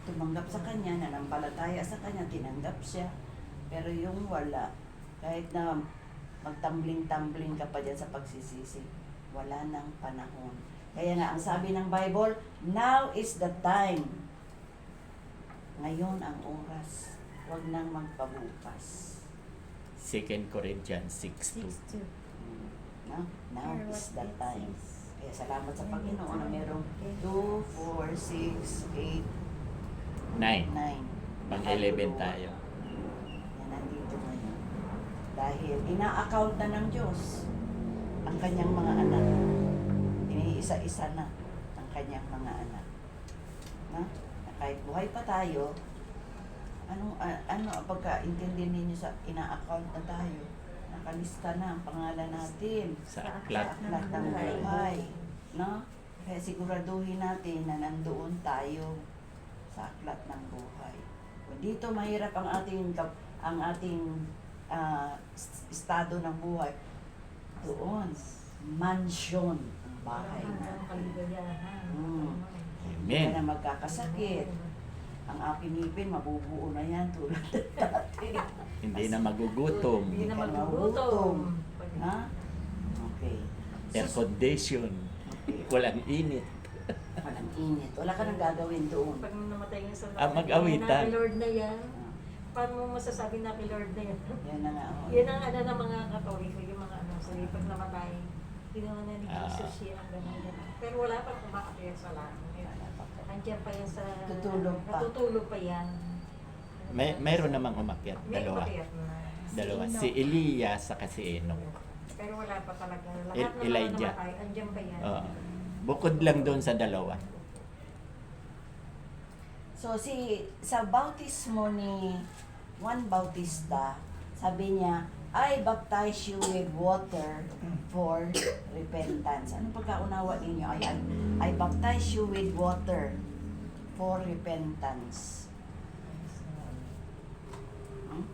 tumanggap sa kanya, nanampalataya sa kanya, tinanggap siya. Pero yung wala, kahit na magtambling-tambling ka pa dyan sa pagsisisi, wala nang panahon. Kaya nga, ang sabi ng Bible, now is the time. Ngayon ang oras. Huwag nang magpabukas. 2 Corinthians 6:2. No? Now is the time. Kaya salamat sa Panginoon na merong 2, 4, 6, 8, 9. 9. Pang 11 tayo. Na nandito ngayon. Dahil ina-account na ng Diyos ang kanyang mga anak. Iniisa-isa na ang kanyang mga anak. Na kahit buhay pa tayo, ano ang pagkaintindi ninyo sa ina-account na tayo? Nakalista na ang pangalan natin Sa sa aklat. aklat ng buhay. No? Kaya siguraduhin natin na nandoon tayo sa aklat ng buhay. Kung dito mahirap ang ating estado ng buhay, doon, mansion ang bahay natin. Mm. Hindi Amen. ka na magkakasakit. Ang aking ngipin, mabubuo na yan tulad ng dati. Hindi na magugutom. Hindi na ka magugutom. Ha? Okay. Air condition. Okay. Walang init. Walang init. Wala ka nang gagawin doon. Pag namatay nga sa Mag-awitan. na Lord na yan. Ah, Paano mo masasabi na kay Lord na yan? yan na nga. Oh. Yan ang ng mga katoliko, yung mga sabi, pag namatay, ginawa na ni Jesus yan ang gano'n. Pero wala pa kumakapir sa langit. Andiyan pa yan sa... Tutulog pa. Natutulog pa yan. Mayroon namang umakyat. May Dalawa. umakyat na. Dalawa. Si Elias saka si Enoch. Pero wala pa talaga. Lahat ng Elijah. mga namatay, andiyan pa yan. Oo. Bukod lang doon sa dalawa. So sa bautismo Juan Bautista, sabi niya, I baptize you with water for repentance. Anong pagkaunawa ninyo? I baptize you with water for repentance. Hmm?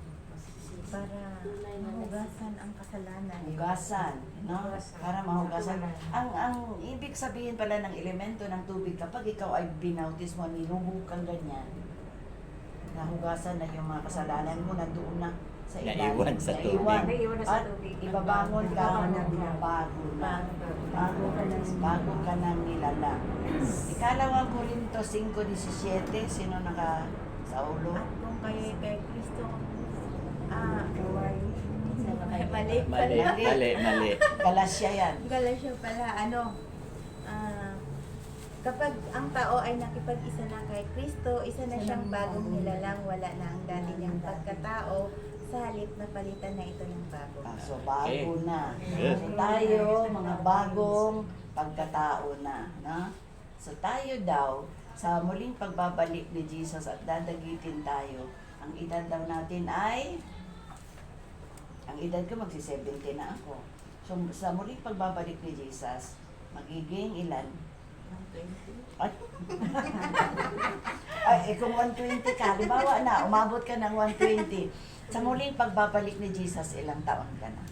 Para mahugasan ang kasalanan. Hugasan, no? Para mahugasan. Ang ibig sabihin pala ng elemento ng tubig, kapag ikaw ay binautismo, nilubog kang ganyan, nahugasan na yung mga kasalanan mo, nandoon na sa ilalim. Naiwan sa tubig. Naiwan na sa At tubig. ibabangon ka bago na. Bago ka nang nilalang. Ikalawang Korinto 5:17, sino naka sa ulo? At kung kayo kay Kristo, mali Mali, pala. mali. Galasya yan. Galasya pala, kapag ang tao ay nakipag-isa na kay Kristo, isa na siyang bagong nilalang, wala na ang dati niyang pagkatao, sa halip na palitan na ito ng bago. So bago Okay. na. Good. So tayo, mga bagong pagkatao na. No? So tayo daw, sa muling pagbabalik ni Jesus at dadagitin tayo, ang edad daw natin ay, ang edad ko magsi-70 na ako. So sa muling pagbabalik ni Jesus, magiging ilan? 120. Ay, kung 120 ka, halimbawa na, umabot ka ng 120. Sa muling pagbabalik ni Jesus, ilang taon ka na?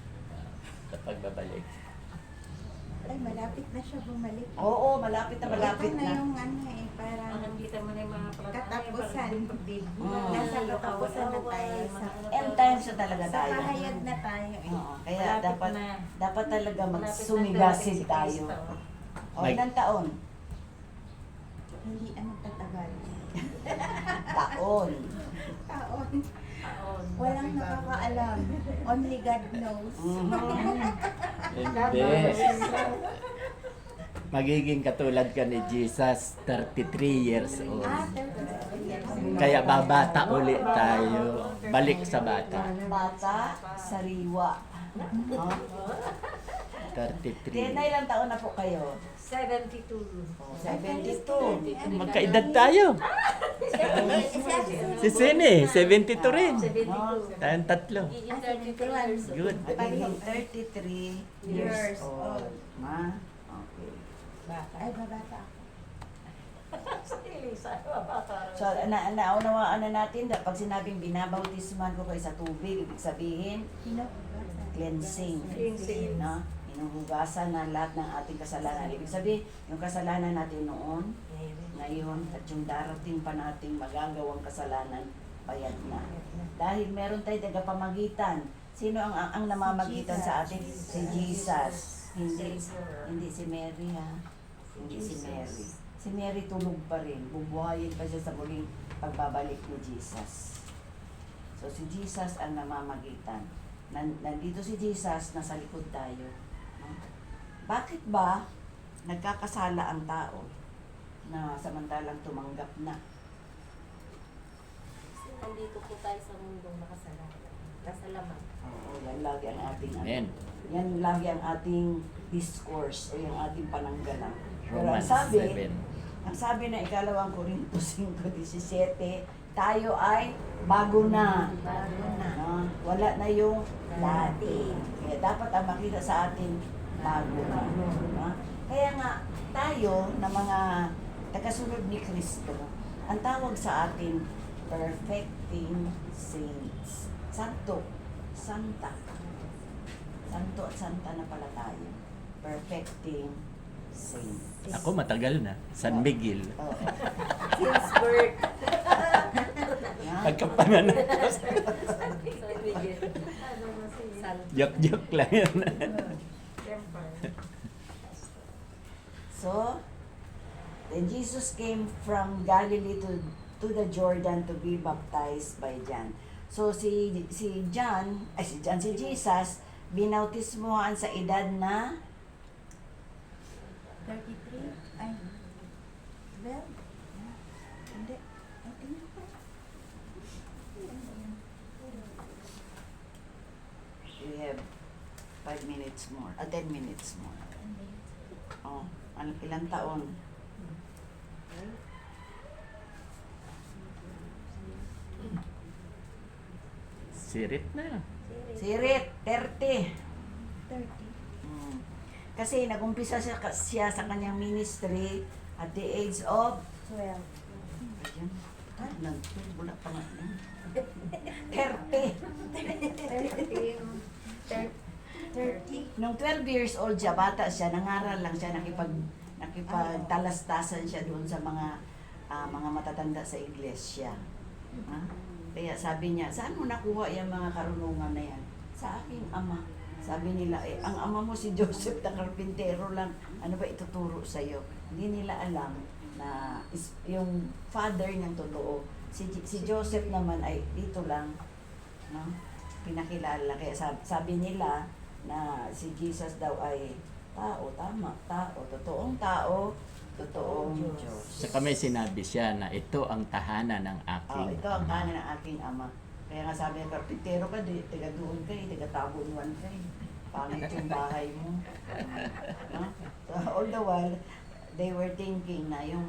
Sa pagbabalik. Ay, malapit na siya bumalik. Oo, malapit na malapit Ito na na. yung parang Nakikita mo na yung mga katapusan. Mm. Nasa katapusan na tayo. End times na talaga Sa tayo. pahayag na tayo. Oo, kaya Malapit dapat na. dapat talaga Malapit na magsumigasid darating si tayo. Kristo. O, ilang taon? Hindi tatagal. Taon. Taon. Taon. Walang nakakaalam. Only God knows. Hindi. Magiging katulad ka ni Jesus, 33 years old. 33 years. Kaya babata ulit tayo. Balik sa bata. Bata, sariwa. Oh. 33. Kaya na ilang taon na po kayo? 72. Oh, 72. Magkaedad tayo. Si Sine, 72 rin. 72. Tayong tatlo. Good. Magiging 33 years old. Ma? Okay. Ay, babata ako. So, naunawaan na natin, pag sinabing binabautisman ko kayo sa tubig, ibig sabihin, Hinuhugasan. cleansing. Cleansing. No? Inuhugasan na lahat ng ating kasalanan. Ibig sabihin, yung kasalanan natin noon, ngayon, at yung darating pa nating magagawang kasalanan, bayad na. Dahil meron tayong tagapamagitan. Sino ang namamagitan sa atin? Si Jesus. Hindi si Mary, ha? Hindi si Mary. Si Mary tulog pa rin. Bubuhayin pa siya sa muling pagbabalik ni Jesus. So si Jesus ang namamagitan. Nandito si Jesus, nasa likod tayo. No? Bakit ba nagkakasala ang tao na samantalang tumanggap na? Nandito po tayo sa mundong makasalanan. Kasalaman. Oo, yan lagi ang ating Amen. yan lagi ang ating discourse o yung ating pananggalang. Pero ang Romans sabi, 7. ang sabi na ikalawang Korinto 5:17, tayo ay bago na. Bago na. No? Wala na yung dati. Kaya dapat ang makita sa atin, bago na. No? Kaya nga, tayo na mga tagasunod ni Kristo, ang tawag sa atin, perfecting saints. Santo. Santa. Santo at santa na pala tayo. Perfecting saints. Ako matagal na. San Miguel. Oo. Since birth. Yan. Pagkapanganak. San Miguel. San Joke-joke lang yun. So, then Jesus came from Galilee to the Jordan to be baptized by John. So si Jesus binautismohan sa edad na 33? Ay, 12? Hindi. Ay, tingnan ko. we have 5 minutes more, 10 minutes more. Oh, ilang taon? Sirit na. Sirit, 30. 30. Kasi nagumpisa siya sa kanyang ministry at the age of 12. Ayan. Wala pa nga. 30. 30. Nung 12 years old siya, bata siya, nangaral lang siya, nakipagtalastasan siya doon sa mga matatanda sa iglesia. Kaya sabi niya, saan mo nakuha yung mga karunungan na yan? Sa aking ama. Sabi nila, ang ama mo si Joseph na karpintero lang. Ano ba ituturo sa'yo? Hindi nila alam na yung father niyang totoo. Si Joseph naman ay dito lang, no? Pinakilala. Kaya sabi nila na si Jesus daw ay tao, tama, tao, totoong Diyos. Sa kami sinabi siya na ito ang tahanan ng aking Ito ang ama. kanan ng aking ama. Kaya nga sabi niya, karpintero ka, tiga doon ka, tiga tabunuan ka. Pangit yung bahay mo. No? So, all the while, they were thinking na yung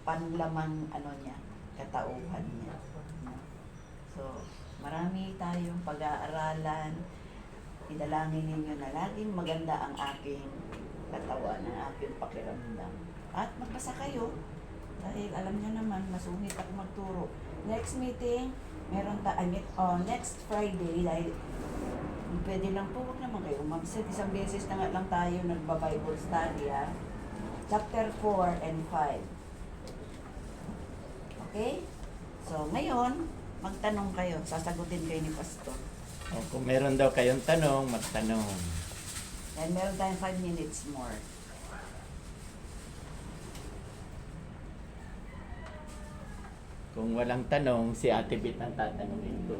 panlamang niya, katauhan niya. No? So, marami tayong pag-aaralan. Idalangin ninyo na laging maganda ang aking katawan, ang aking pakiramdam. At magbasa kayo. Dahil alam niyo naman, masungit ako magturo. Next meeting, next Friday, dahil pwede lang po, huwag naman kayo umabsent. Isang beses na nga lang tayo nagba-Bible study, ha? Chapter 4 and 5. Okay? So, ngayon, magtanong kayo. Sasagutin kayo ni Pastor. O, kung meron daw kayong tanong, magtanong. And meron tayong 5 minutes more. Kung walang tanong, si Ate Bit ang tatanungin ko.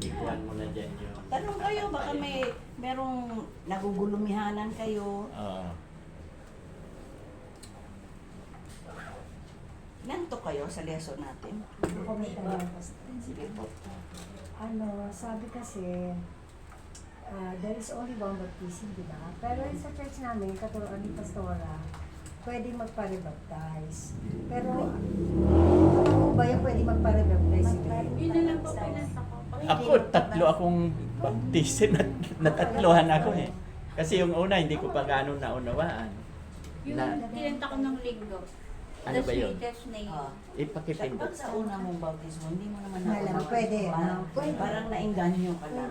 Ikuhan mo na dyan yung... Tanong kayo, baka merong nagugulumihanan kayo. Nanto kayo sa lesson natin. Ako may tanong, Pastor. Sige po. Sabi kasi, there is only one baptism, di ba? Pero sa church namin, katuruan ni Pastora, pwede magpa-rebaptize. Pero, ano ba yung pwede magpa-rebaptize? Yun na lang po pinasa ko. Ako, tatlo akong baptisin at natatlohan ako eh. Kasi yung una, hindi ko pa gaano naunawaan. Yung Na, kinanta ko ng linggo. ano ba yun? Sweetest name. Ipakipindot. Pag sa una mong bautismo, hindi mo naman Alam, naunawan. pwede, Parang, parang nainganyo ka lang.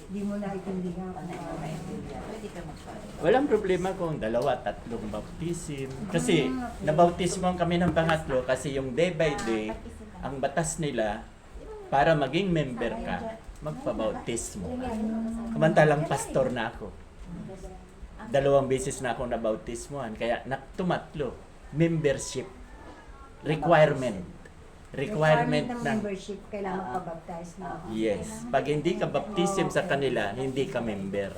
Hindi mo naitindihan. Panay mo maintindihan. Pwede ka magpare. Walang problema kung 2, 3 baptism. Kasi nabautismo kami ng pangatlo kasi yung day by day, ang batas nila, para maging member ka, magpabautismo. Kamantalang pastor na ako. 2 beses na ako nabautismohan, kaya tumatlo. Membership. Requirement Requirement ng ng... membership, kailangan magpa-baptize mo. Yes. Pag hindi ka baptism sa kanila, hindi ka member.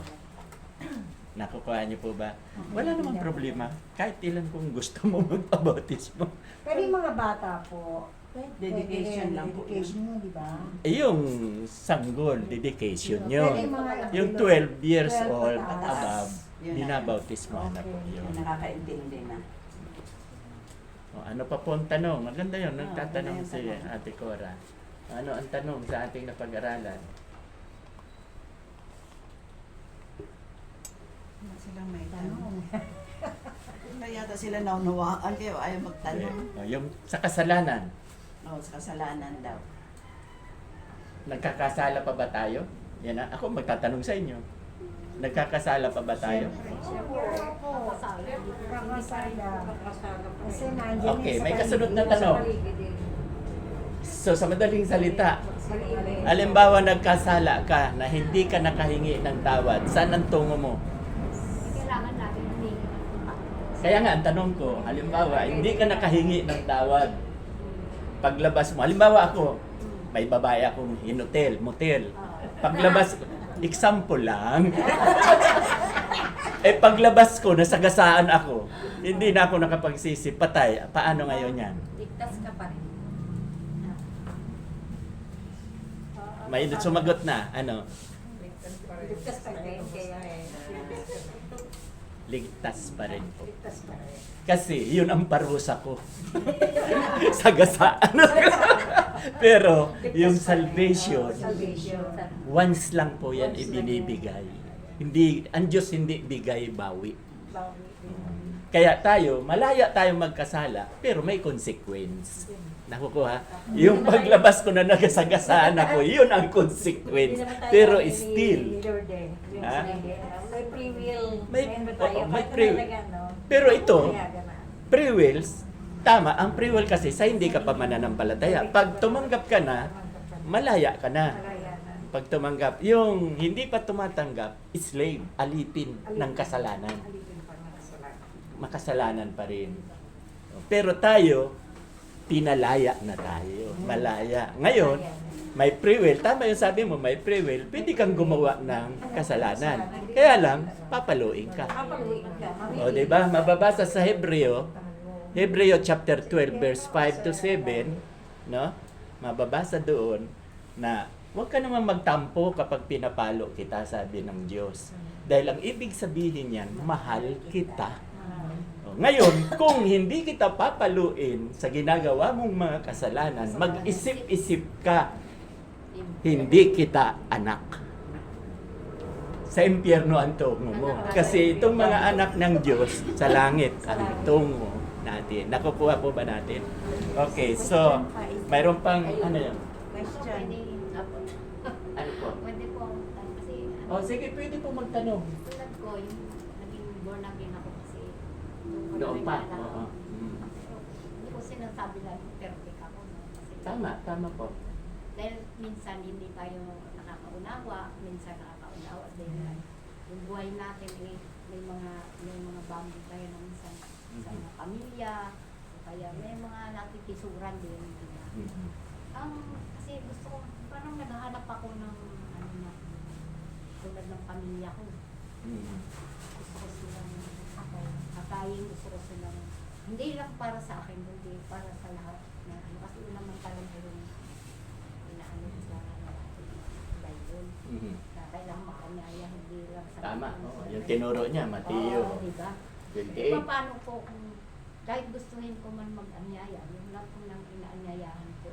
Nakukuha niyo po ba? Wala namang problema. Kahit ilan kung gusto mo magpabautismo. Pero yung mga bata po, Dedication lang po. dedication mo, di ba? Yung sanggol, dedication Pero yun. yung mga Yung 12 years 12 old pataas. above, Yun na. binabautismo na po Okay. yun. Yung nakakaintindi na. O, ano pa po ang tanong? Maganda yun. Ah, Nagtatanong maganda si yung tanong. Ate Cora. Ano ang tanong sa ating napag-aralan? Wala silang may Tanong. Kaya yata sila naunawaan kayo ayaw magtanong. O, yung sa kasalanan, No, sa kasalanan daw. nagkakasala pa ba tayo? Yan na. Ako magtatanong sa inyo. Nagkakasala pa ba tayo? Kakasala. Kasala po. Kasi nandiyan Okay, yung may sa kasunod na paligid. tanong. So sa madaling salita, halimbawa nagkasala ka na hindi ka nakahingi ng tawad, saan ang tungo mo? Kailangan natin humingi. Kaya nga, ang tanong ko, halimbawa, hindi ka nakahingi ng tawad. Paglabas mo, halimbawa ako, may babae akong motel. Paglabas, example lang. Paglabas ko, nasagasaan ako. Hindi na ako nakapagsisi, patay. Paano ngayon yan? Ligtas ka pa rin. May sumagot na, ano? Ligtas pa rin. Kaya Ligtas pa rin po. ligtas pa rin. Kasi yun ang parusa ko. Sagasaan. Pero yung salvation, Salvation. once lang po yan ibinibigay. Hindi, ang Diyos hindi bigay bawi. Kaya tayo, malaya tayo magkasala, pero may consequence. Nakukuha? Yung paglabas ko na nagasagasaan ako, yun ang consequence. Pero still, Ha? May free will. May- Meron tayo. oo, may Kahit free- talaga, no? pero ito, Payagan na. free wills, tama, ang free will kasi sa hindi ka pa mananampalataya. Pag tumanggap ka na, malaya ka na. Malaya na. Pag tumanggap, yung hindi pa tumatanggap, slave, alipin ng kasalanan. Alipin pa ng kasalanan. Makasalanan pa rin. Pero tayo, pinalaya na tayo. Malaya. Ngayon, may free will. Tama yung sabi mo, may free will. Pwede kang gumawa ng kasalanan. Kaya lang, papaluin ka. Kapaluin ka. O, di ba? Mababasa sa Hebreo chapter 12, verse 5 to 7, no? Mababasa doon na huwag ka naman magtampo kapag pinapalo kita, sabi ng Diyos. Dahil ang ibig sabihin niyan, mahal kita. O, ngayon, kung hindi kita papaluin sa ginagawa mong mga kasalanan, mag-isip-isip ka, hindi kita anak. Sa impyerno ang tungo mo. Kasi itong mga anak ng Diyos, sa langit ang tungo natin. Nakukuha po ba natin? Okay, so, mayroon pang, ano yun? Question. Ano po? Pwede po ako magtanong kasi O, sige, pwede po magtanong. tulad ko, yung naging born again ako kasi Noon pa. nagkaalala Oo. ako. Mm. Hindi ko sinasabi lang perfect ako. No? Kasi Tama po. dahil minsan hindi tayo nakakaunawa, minsan nakakaunawa dahil yung buhay natin may mga bambi tayo na minsan sa mga pamilya, o kaya may mga nakikisuran din. Diba? Mhm. Kasi gusto ko, parang naghahanap ako ng ano na, tulad ng pamilya ko. Mhm. Gusto ko silang kakain, gusto ko silang, hindi lang para sa akin, kundi para sa lahat. Na, kasi yun naman talaga yung inaano sa Bible. Mhm. Na kailangan makanyaya, hindi lang sa Tama. akin. Oo, yung tinuro niya, Mateo Oo, diba? 28. Paano po kung kahit gustuhin ko man mag-anyaya, yung lang kung nang inaanyayahan ko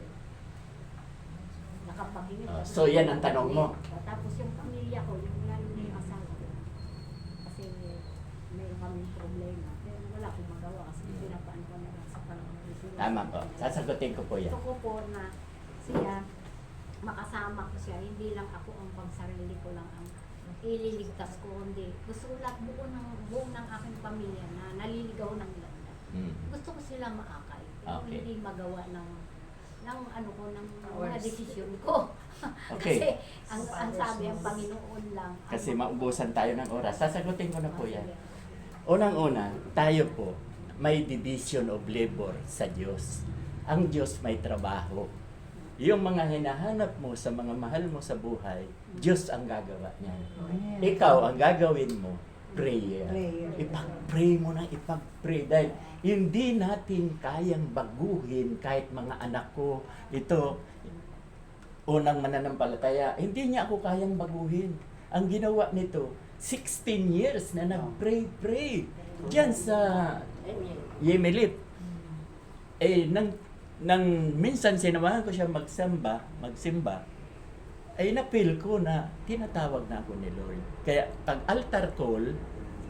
nakapagingin. So, yan ang tanong mo. Tapos yung pamilya ko, yung lalo na yung asawa ko. Kasi may kaming problema. Pero wala akong magawa kasi pinapaan ko na lang sa panahon. Tama po. Sasagutin ko po yan. Gusto ko po na siya, makasama ko siya. Hindi lang ako ang pagsarili ko lang ang ililigtas ko. Hindi. Gusto ko lahat buo ng aking pamilya na naliligaw ng ganda. Mm. Gusto ko sila maakay. Pero Okay. hindi magawa ng ano ko, ng mga Ours. desisyon ko. Okay. Kasi ang sabi ang Panginoon lang. Kasi maubusan tayo ng oras. Sasagutin ko na po yan. Unang-una, tayo po, may division of labor sa Diyos. Ang Diyos may trabaho. Yung mga hinahanap mo sa mga mahal mo sa buhay, Diyos ang gagawa niyan. Ikaw, ang gagawin mo, prayer. Prayer. Ipag-pray mo na, ipag-pray. Dahil hindi natin kayang baguhin kahit mga anak ko. Ito, unang mananampalataya, hindi niya ako kayang baguhin. Ang ginawa nito, 16 years na nag-pray. Diyan sa Yemelip. Nang minsan sinamahan ko siya magsimba, ay na-feel ko na tinatawag na ako ni Lord. Kaya pag altar call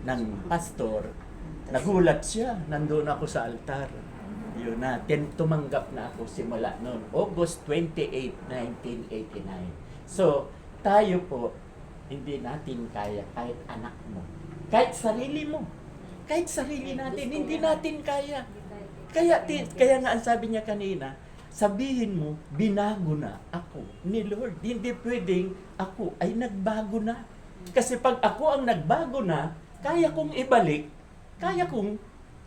ng pastor, nagulat siya. Nandun ako sa altar. Yun na, tumanggap na ako simula noon. August 28, 1989. So, tayo po, hindi natin kaya kahit anak mo. Kahit sarili mo. Kahit sarili natin, hindi natin kaya. Kaya nga ang sabi niya kanina, sabihin mo, binago na ako ni Lord. Hindi pwedeng ako ay nagbago na. Kasi pag ako ang nagbago na, kaya kong ibalik, kaya kong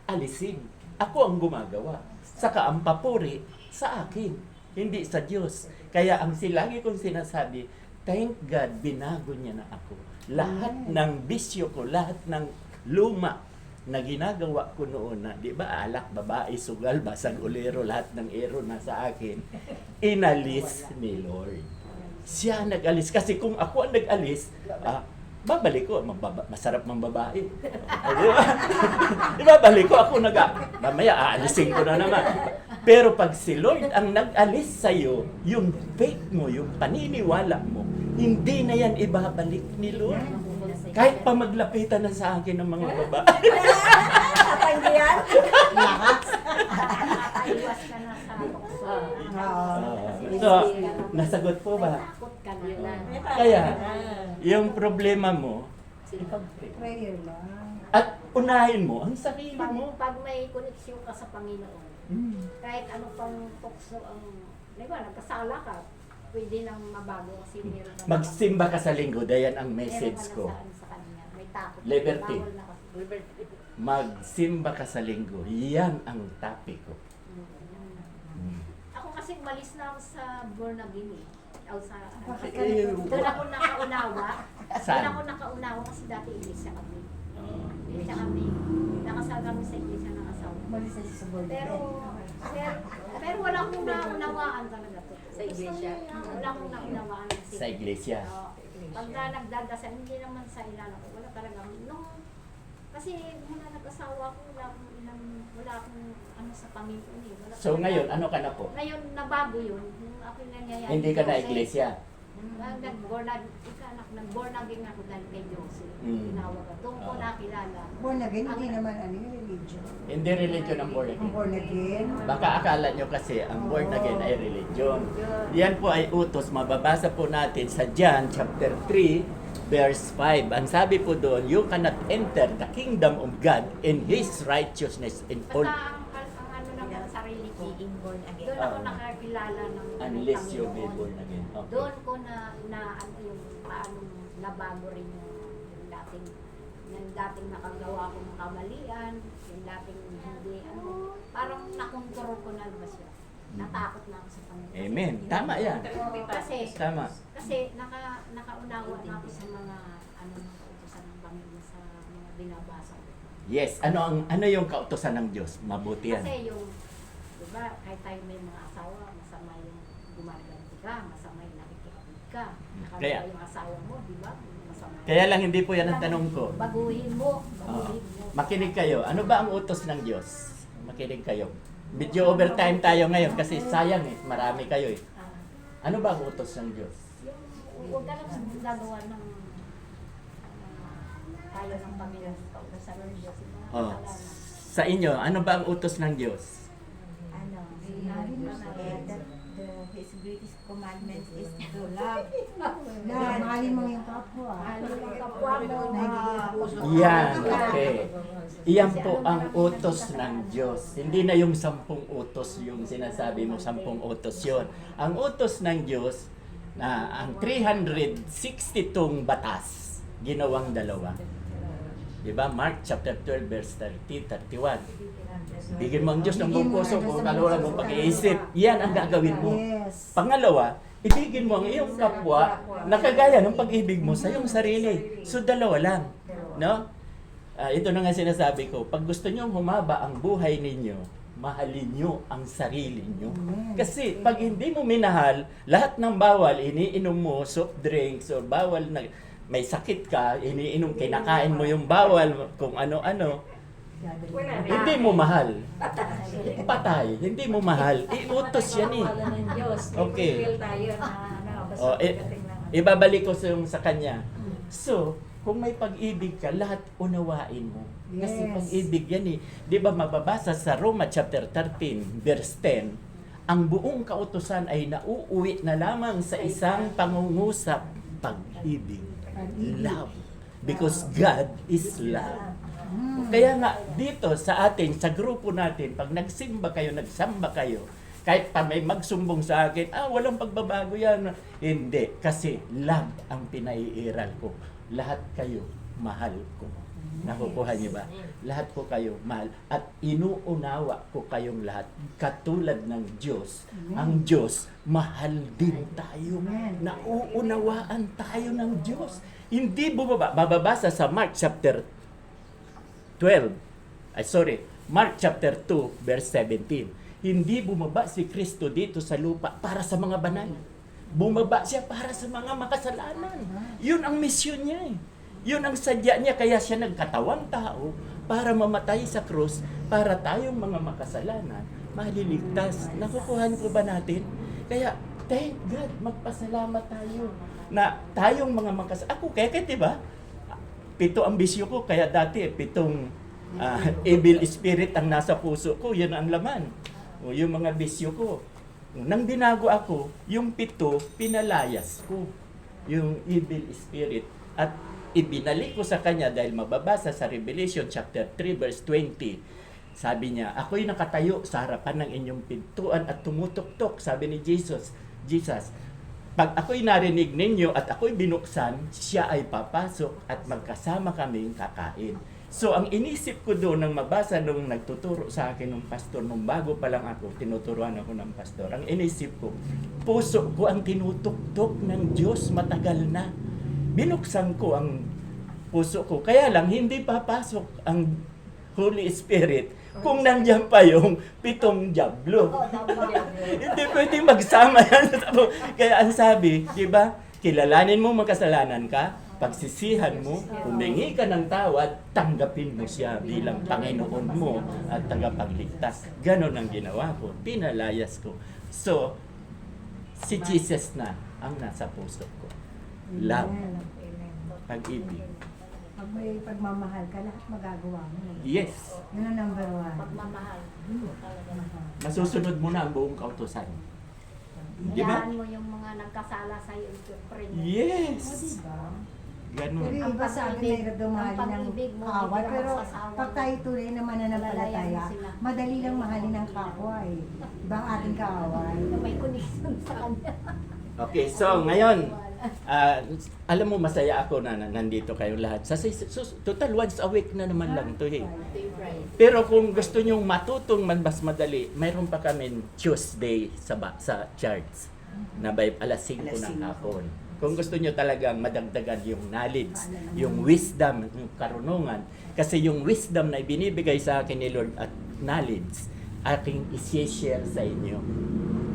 alisin. Ako ang gumagawa. Saka ang papuri sa akin, hindi sa Diyos. Kaya ang lagi kong sinasabi, thank God, binago niya na ako. Lahat ng bisyo ko, lahat ng luma na ginagawa ko noon na, di ba, alak, babae, sugal, basag ulero, lahat ng ero na sa akin, inalis ni Lord. Siya nag-alis. Kasi kung ako ang nag-alis, babalik ko, masarap mang babae. Ibabalik ko, ako mamaya aalisin ko na naman. Pero pag si Lord ang nag-alis sa'yo, yung faith mo, yung paniniwala mo, hindi na yan ibabalik ni Lord. Kahit pa maglapitan na sa akin ng mga babae. Kapag yan, Nakakaiwas ka na sa tukso. So, nasagot po May ba? takot ka na. Kaya, yung problema mo, ipag-pray. Prayer lang. At unahin mo ang sarili Pag, mo. pag may koneksyon ka sa Panginoon, Mm. kahit ano pang tukso ang, di ba, nagkasala ka, pwede nang mabago kasi meron ka Magsimba ka sa linggo, dayan ang message ko. Meron ka na sa kanya. May takot. Liberty. Bawal na kasi. Liberty. Magsimba ka sa linggo, yan ang topic ko. Ako kasi malis na ako sa born again eh. O sa, Bakit ka Eh, natutuwa? doon ako nakaunawa. Saan? Doon ako nakaunawa kasi dati iglesia kami. Oh. Iglesia kami. Nakasal kami sa iglesia ng asawa. Umalis na siya sa board. Pero, pero wala akong naunawaan talaga to. Sa iglesia? Wala akong naunawaan. Kasi, Sa iglesia. Pagka nagdadasal, hindi naman sa ilan ako. Wala talaga. Kasi mula nag-asawa ko, wala akong ano sa Panginoon eh. Wala So talaga. ngayon, ano ka na po? Ngayon, nabago yun. Yung aking nangyayari. Hindi ka na Kasi, iglesia. Nag-born again ako dahil kay Jose. Mm. Tinawag ka. Doon ko Ah. nakilala. Born again, hindi naman ano yung religion. Hindi religion ang born Ang again. born again. Baka akala nyo kasi ang born again ay religion. Yan po ay utos. Mababasa po natin sa John chapter 3 verse 5. Ang sabi po doon, you cannot enter the kingdom of God in His righteousness in all. Saka ang ano naman sarili ko. Being born again. Doon ako nakakilala ng Unless you be Panginoon. born again. Okay. Doon ko na ano yung paano nabago rin yung dating nakagawa ko ng kamalian, yung dating hindi ano, parang nakontrol ko na ba siya. Natakot na ako sa Panginoon. Amen. Tama yan. Tama. Kasi nakaunawa na ako sa mga ano ng kautusan ng Panginoon sa mga binabasa ko. Yes. Ano yung kautosan ng Diyos? Mabuti yan. Kasi yung, di ba, kahit tayo may mga asawa, masama yung gumaganti ka, masama yung nakikipagod ka. Kaya- Nakagawa yung asawa mo, di ba? Masama. Kaya lang hindi po yan ang tanong ko. Baguhin mo, Oo. baguhin mo. Makinig kayo. Ano ba ang utos ng Diyos? Makinig kayo. Video overtime tayo ngayon kasi sayang eh. Marami kayo eh. Ah, Ano ba ang utos ng Diyos? yung, huwag ka lang gagawa ng tayo ng Panginoon kautosan ng Diyos. Yung mga Oh. kasalanan. Sa inyo, ano ba ang utos ng Diyos? Ano, sinabi mo na that His greatest commandment is to love. Na, mahalin mo yung kapwa. Mahal mo ang kapwa mo. Yan, okay. Iyan po ang utos ng Diyos. Hindi na yung 10 utos yung sinasabi mo, 10 utos yon. Ang utos ng Diyos, na ang 362 batas, ginawang dalawa. Diba? Mark chapter 12 verse 30, 31. Bigyan mo ang Diyos ng buong puso kung kalawala mo pag-iisip. Yan ang gagawin mo. Yes. Pangalawa, ibigin mo ang iyong kapwa na kagaya ng pag-ibig mo sa iyong sarili. So, dalawa lang. No? Ito na nga sinasabi ko, pag gusto nyo humaba ang buhay ninyo, mahalin nyo ang sarili nyo. Kasi pag hindi mo minahal, lahat ng bawal, iniinom mo, soft drinks, or bawal na may sakit ka, iniinom, kinakain mo yung bawal, kung ano-ano, hindi mo mahal. Patay. Hindi mo mahal. Iutos yan eh. Okay. Oh, ibabalik ko sa kanya. So, kung may pag-ibig ka, lahat unawain mo. Kasi Yes. pag-ibig yan eh. Di ba mababasa sa Roma chapter 13, verse 10, ang buong kautusan ay nauuwi na lamang sa isang pangungusap, pag-ibig. Love. Because God is love. Kaya nga, dito sa atin, sa grupo natin, pag nagsimba kayo, nagsamba kayo, kahit pa may magsumbong sa akin, walang pagbabago yan. Hindi, kasi love ang pinaiiral ko. Lahat kayo, mahal ko. Nakukuha niyo ba? Lahat ko kayo mahal. At inuunawa ko kayong lahat. Katulad ng Diyos. Ang Diyos, mahal din tayo. Nauunawaan tayo ng Diyos. Hindi bumaba. Bababasa sa Mark chapter 12. Mark chapter 2, verse 17. Hindi bumaba si Kristo dito sa lupa para sa mga banal. Bumaba siya para sa mga makasalanan. Yun ang misyon niya eh. Yun ang sadya niya, kaya siya nagkatawang tao para mamatay sa krus para tayong mga makasalanan maliligtas. Nakukuhan ko ba natin? Kaya, thank God, magpasalamat tayo na tayong mga ako, kaya diba? 7 ang bisyo ko, kaya dati 7 evil spirit ang nasa puso ko, yun ang laman. O yung mga bisyo ko. Nang binago ako, yung 7, pinalayas ko. Yung evil spirit. At ibinalik ko sa kanya dahil mababasa sa Revelation chapter 3 verse 20. Sabi niya, ako'y nakatayo sa harapan ng inyong pintuan at tumutok-tok. Sabi ni Jesus, pag ako'y narinig ninyo at ako'y binuksan, siya ay papasok at magkasama kaming kakain. So, ang inisip ko doon nang mabasa nung nagtuturo sa akin ng pastor, nung bago pa lang ako, tinuturuan ako ng pastor, ang inisip ko, puso ko ang tinutuktok ng Diyos matagal na. Binuksan ko ang puso ko. Kaya lang, hindi papasok ang Holy Spirit kung nandiyan pa yung 7 diablo. Hindi pwede magsama yan. Kaya ang sabi, di ba, kilalanin mo makasalanan ka, pagsisihan mo, humingi ka ng tawad, tanggapin mo siya bilang Panginoon mo at tagapagligtas. Ganon ang ginawa ko. Pinalayas ko. So, si Jesus na ang nasa puso ko. Love. Pag-ibig. Pag may pagmamahal ka, lahat magagawa mo. Yes. Yun ang number 1. Pagmamahal. Talaga. Masusunod mo na ang buong kautusan. Di ba? Hayaan mo yung mga nagkasala sa iyo, siyempre. Yes. Diba? Ganun. Pero yung iba sa akin may dumahali ng pag-ibig mo, kaaway. hindi ka Pero magsasawa. pag tayo tunay na mananampalataya, Lalayan sila. madali lang mahalin ang kapwa eh. Diba ang ating kaaway? Na may connection sa kanya. Okay, so ngayon, alam mo masaya ako na nandito kayong lahat. Total once a week na naman lang to eh. Pero kung gusto nyong matutong mas madali, mayroon pa kami Tuesday sa church na by alas 5 ng hapon. Kung gusto nyo talagang madagdagan yung knowledge, yung wisdom, yung karunungan, kasi yung wisdom na ibinibigay sa akin ni Lord at knowledge, aking i-share sa inyo.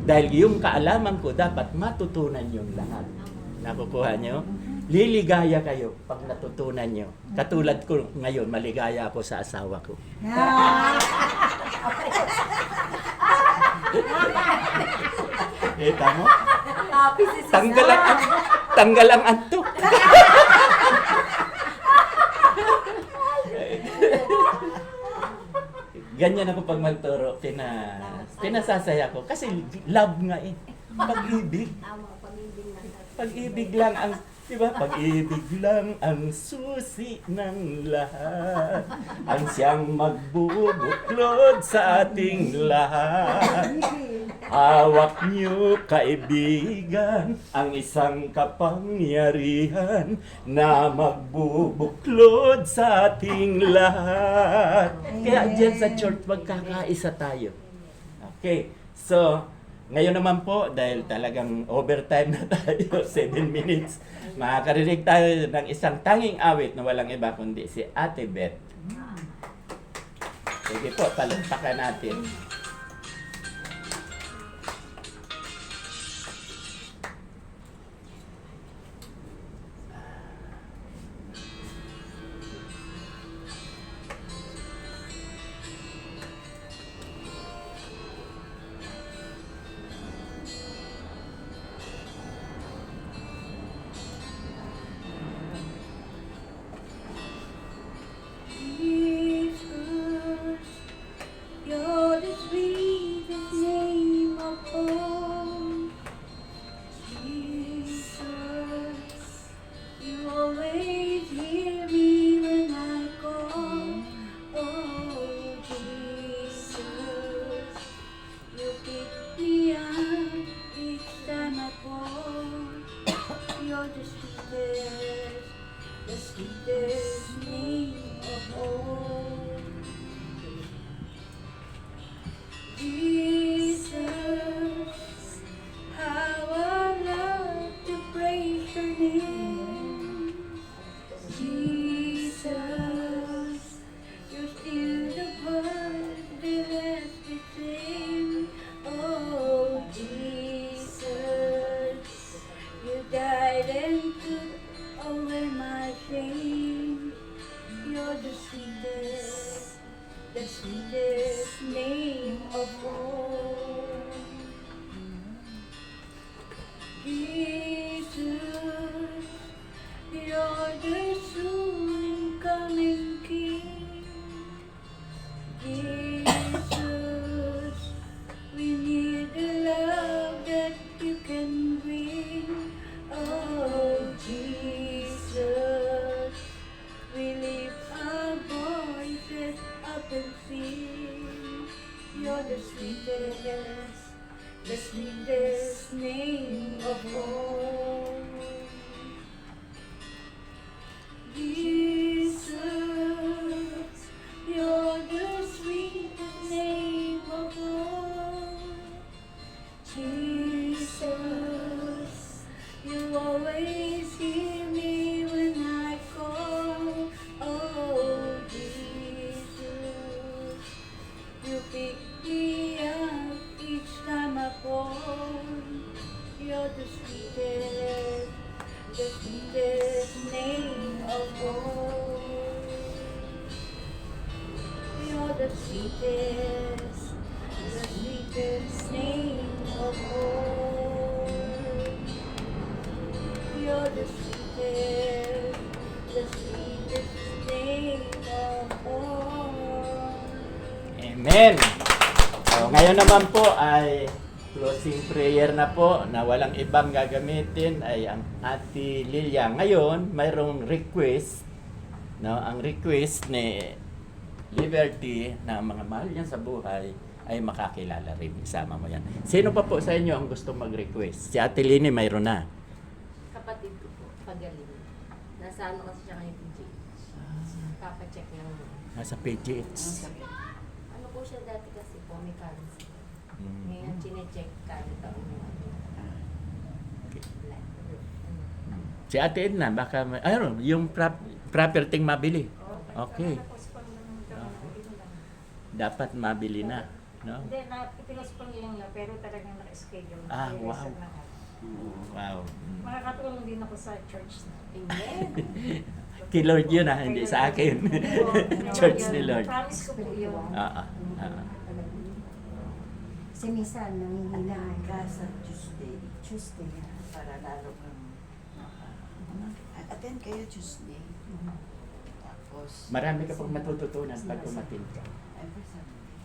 Dahil yung kaalaman ko, dapat matutunan yung lahat. Nakukuha nyo? Liligaya kayo pag natutunan nyo. Katulad ko ngayon, maligaya ako sa asawa ko. Kita mo? Tanggal ang antok. Ganyan ako pag magturo, pinasasaya ko. Kasi love nga eh. Pag-ibig. Tama, pag-ibig na. Pag-ibig lang ang, di ba? Pag-ibig lang ang susi ng lahat. Ang siyang magbubuklod sa ating lahat. Hawak niyo, kaibigan, ang isang kapangyarihan na magbubuklod sa ating lahat. Kaya dyan sa church, magkakaisa tayo. Okay, so, ngayon naman po, dahil talagang overtime na tayo, 7 minutes, makakarinig tayo ng isang tanging awit na walang iba kundi si Ate Beth. Sige po, palagpakan natin. You're the sweetest name of all. Jesus, you always hear me when I call. Oh, Jesus, you pick me up each time I fall. You're the sweetest name of all. Jesus, how I love to praise your name. Jesus, you're still the one that has the same. Oh, Jesus, you died and took away my shame. You're the sweetest name of all. You're the soon coming King. Jesus, we need the love that you can bring. Oh, Jesus, we lift our voices up and sing. You're the sweetest name of all. Jesus, you're the sweetest name of all. Jesus, you always hear me when I call. Oh, Jesus, you pick me up each time I fall. You're the sweetest name of all. You're the sweetest name of all. You're the sweetest name of all. Amen. So, ngayon naman po ay closing prayer na po na walang ibang gagamitin ay ang Ate Lilia. Ngayon, mayroong request. No, ang request ni Liberty na mga mahal niya sa buhay ay makakilala rin. Isama mo yan. Sino pa po sa inyo ang gusto mag-request? Si Ate Lini mayroon na. Kapatid ko po, pagaling. Nasa ano kasi siya ngayon, PG. Papacheck lang. Nasa PGH. Ano po siya dati kasi po, may cancer. Mm. Ngayon, chinecheck kada taon yung ano. Blood. Si Ate Edna, baka may, ayun, yung property mabili. Okay. Dapat mabili na. No? Hindi, pinaspon lang niya, pero talagang naka-schedule. Ah, May wow. reserve na ako. Wow. Mm. Makakatulong din ako sa church na. Amen. Kay Lord yun hindi sa akin. Church ni Lord. Promise ko po yun. Kasi minsan, nangihinaan Ka ka sa Tuesday Tuesday. para lalo kang attend kayo Tuesday. Tapos Marami ka pang matututunan pag umatin ka. every Sunday.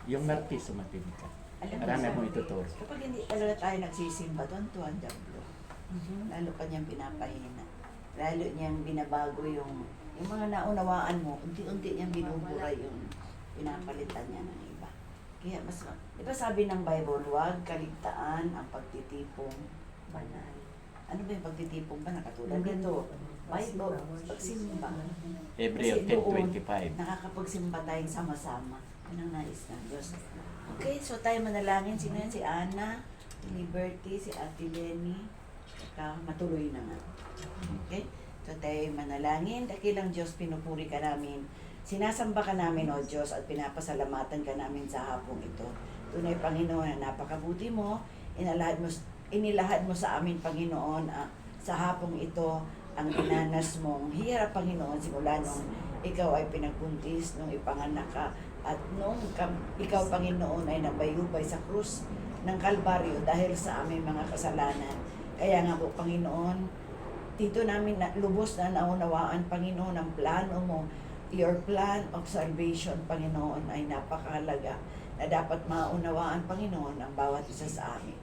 Yung Martes umatin ka. Alam mo, Marami sabi, mong ituturo. Kapag hindi talaga tayo nagsisimba, tuwan Diablo. Lalo ka niyang pinapahina. Lalo niyang binabago yung mga naunawaan mo, unti-unti niyang binubura yung pinapalitan niya ng iba. Kaya mas, di ba sabi ng Bible, huwag kaligtaan ang pagtitipong banal. Ano ba yung pagtitipong banal? Katulad dito, Bible, pagsimba. Hebreo Kasi doon, 10:25. nakakapagsimba tayong sama-sama. Yan ang nais ng Diyos. Okay, so tayo manalangin. Sino yan? Si Ana, si Liberty, si Ate Lenny. Saka matuloy na nga. Okay? So tayo manalangin. Dakilang Diyos, pinupuri ka namin. Sinasamba ka namin, O Diyos, at pinapasalamatan ka namin sa hapong ito. Tunay, Panginoon, na napakabuti mo. Inilahad mo sa amin, Panginoon, sa hapong ito, ang dinanas mong hirap, Panginoon, simula nung ikaw ay pinagpuntis, nung ipanganak ka, at nung ikaw, Panginoon, ay nabayubay sa krus ng Kalbaryo dahil sa aming mga kasalanan. Kaya nga po, Panginoon, dito namin lubos na naunawaan, Panginoon, ang plano mo. Your plan of salvation, Panginoon, ay napakahalaga na dapat maunawaan, Panginoon, ang bawat isa sa amin.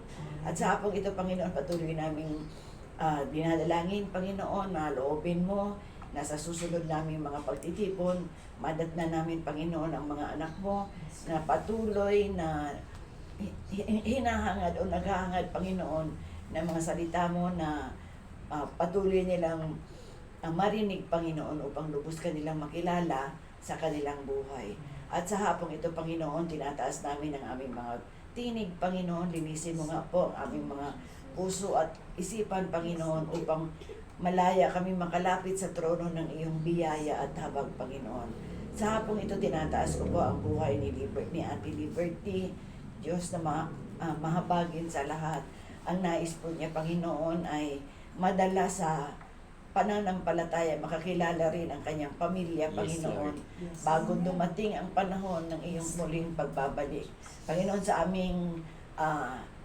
At sa hapong ito, Panginoon, patuloy namin dinadalangin, Panginoon, na loobin mo na sa susunod namin mga pagtitipon, madatna namin, Panginoon, ang mga anak mo na patuloy na hinahangad o naghahangad, Panginoon, ng mga salita mo na patuloy nilang marinig, Panginoon, upang lubos kanilang makilala sa kanilang buhay. At sa hapong ito, Panginoon, tinataas namin ang aming mga tinig, Panginoon. Linisin mo nga po ang aming mga puso at isipan, Panginoon, upang malaya kami makalapit sa trono ng iyong biyaya at habag, Panginoon. Sa hapong ito, tinataas ko po ang buhay ni Ate Liberty. Diyos na mahabagin sa lahat. Ang nais po niya, Panginoon, ay madala sa pananampalataya, makakilala rin ang kanyang pamilya, Yes, Panginoon, Yes. bago dumating ang panahon ng iyong muling pagbabalik. Panginoon, sa aming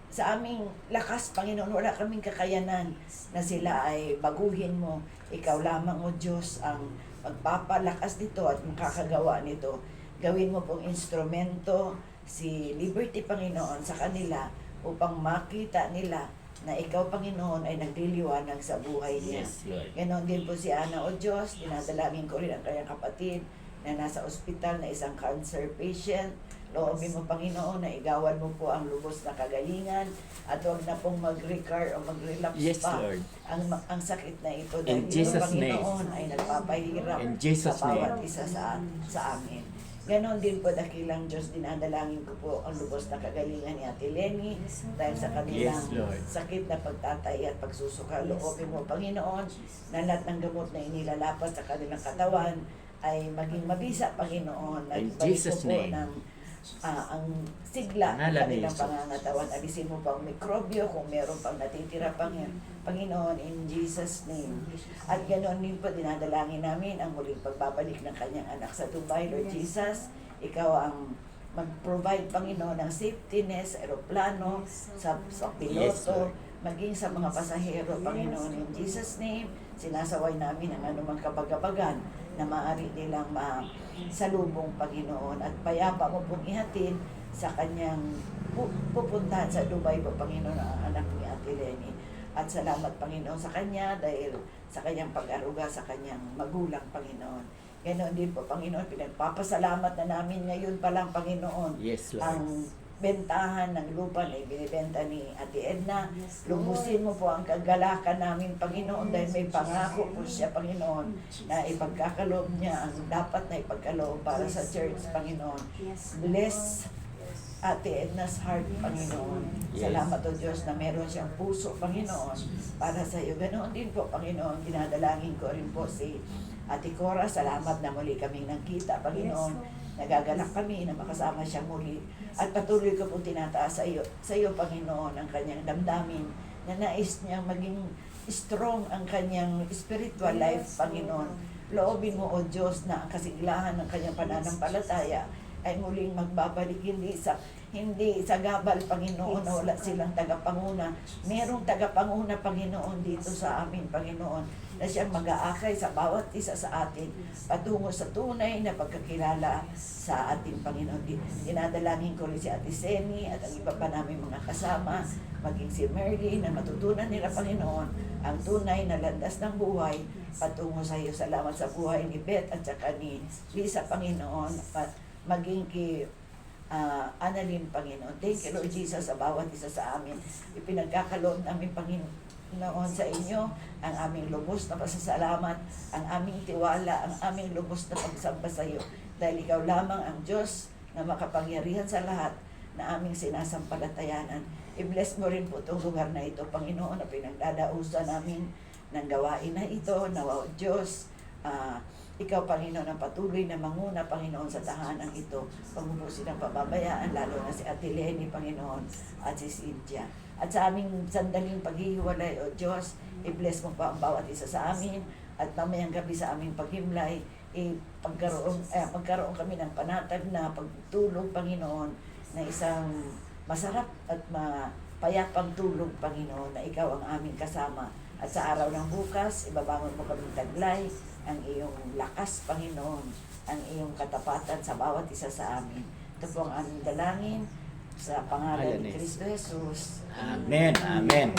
sa aming lakas, Panginoon, wala kaming kakayanan na sila ay baguhin mo. Ikaw lamang, O Diyos, ang magpapalakas nito at makakagawa nito. Gawin mo pong instrumento si Liberty, Panginoon, sa kanila upang makita nila na ikaw, Panginoon, ay nagliliwanag sa buhay niya. Yes, Lord. Ganon din po si Ana, O Diyos, dinadalangin ko rin ang kanyang kapatid na nasa ospital na isang cancer patient. Loobin mo, Panginoon, na igawan mo po ang lubos na kagalingan at huwag na pong mag-recur o mag-relapse Yes, pa Lord. ang sakit na ito. In Dahil Jesus' ito, Panginoon, ay nagpapahirap In Jesus' sa bawat name. isa sa amin. Ganon din po, dakilang Diyos, dinadalangin ko po ang lubos na kagalingan ni Ate Lenny dahil sa kanilang Yes, Lord. sakit na pagtatay at pagsusuka. Loobin mo, Panginoon, na lahat ng gamot na inilalapat sa kanilang katawan ay maging mabisa, Panginoon. At In balik Jesus' mo po name. ng ang sigla ng Pangalan ni kanilang Jesus. pangangatawan. Alisin mo pang mikrobyo kung meron pang natitira Panginoon, in Jesus' name. At ganoon din po, dinadalangin namin ang muling pagbabalik ng kanyang anak sa Dubai, Lord Jesus. Ikaw ang mag-provide, Panginoon, ng safety net sa aeroplano, sa Yes, piloto, Lord. maging sa mga pasahero, Panginoon, in Jesus' name. Sinasaway namin ang anumang kabagabagan na maaari nilang salubong, Panginoon, at payapa mo pong ihatid sa kanyang pupuntahan sa Dubai po, Panginoon, ang anak ni Ate Lenny. At salamat, Panginoon, sa kanya dahil sa kanyang pag-aruga sa kanyang magulang, Panginoon. Ganoon din po, Panginoon, pinagpapasalamat na namin ngayon pa lang, Panginoon, Yes, Lord. ang bentahan ng lupa na ibinibenta ni Ate Edna. Lubusin mo po ang kagalakan namin, Panginoon, dahil may pangako po siya, Panginoon, na ipagkakaloob niya ang dapat na ipagkaloob para sa church, Panginoon. Bless Ate Edna's heart, Panginoon. Yes. Salamat, O Diyos, na meron siyang puso, Panginoon, para sa iyo. Ganoon din po, Panginoon, dinadalangin ko rin po si Ate Cora. Salamat na muli kaming nagkita, Panginoon. Nagagalak kami na makasama siya muli. At patuloy ko po tinataas sa iyo, Panginoon, ang kanyang damdamin na nais niyang maging strong ang kanyang spiritual life, Panginoon. Loobin mo, O Diyos, na ang kasiglahan ng kanyang pananampalataya ay muling magbabalik, hindi sa gabal, Panginoon, na wala silang tagapanguna. Merong tagapanguna, Panginoon, dito sa amin, Panginoon, na siyang mag-aakay sa bawat isa sa atin patungo sa tunay na pagkakilala sa ating Panginoon. Dinadalangin ko rin si Ate Seni at ang iba pa namin mga kasama, maging si Merly, na matutunan nila, Panginoon, ang tunay na landas ng buhay patungo sa iyo. Salamat sa buhay ni Beth at saka ni Lisa, Panginoon, at maging kay Annalyn, Panginoon. Thank you, Lord Jesus, sa bawat isa sa amin. Ipinagkakaloob namin, Panginoon, sa inyo ang aming lubos na pasasalamat, ang aming tiwala, ang aming lubos na pagsamba sa iyo. Dahil ikaw lamang ang Diyos na makapangyarihan sa lahat na aming sinasampalatayanan. I-bless mo rin po itong lugar na ito, Panginoon, na pinagdadausan namin ng gawain na ito. Nawa, O Diyos, ikaw, Panginoon, ang patuloy na manguna, Panginoon, sa tahanan ito. Pagbubusin ng pababayaan, lalo na si Ate Lenny, Panginoon, at si Cynthia. At sa aming sandaling paghihiwalay, O Diyos, i-bless mo pa ang bawat isa sa amin. At mamayang gabi sa aming paghimlay, magkaroon kami ng panatag na pagtulog, Panginoon, na isang masarap at mapayapang tulog, Panginoon, na ikaw ang aming kasama. At sa araw ng bukas, ibabangon mo kaming taglay, ang iyong lakas, Panginoon, ang iyong katapatan sa bawat isa sa amin. Ito po ang aming dalangin sa pangalan ni Kristo Jesus. Amen. Amen.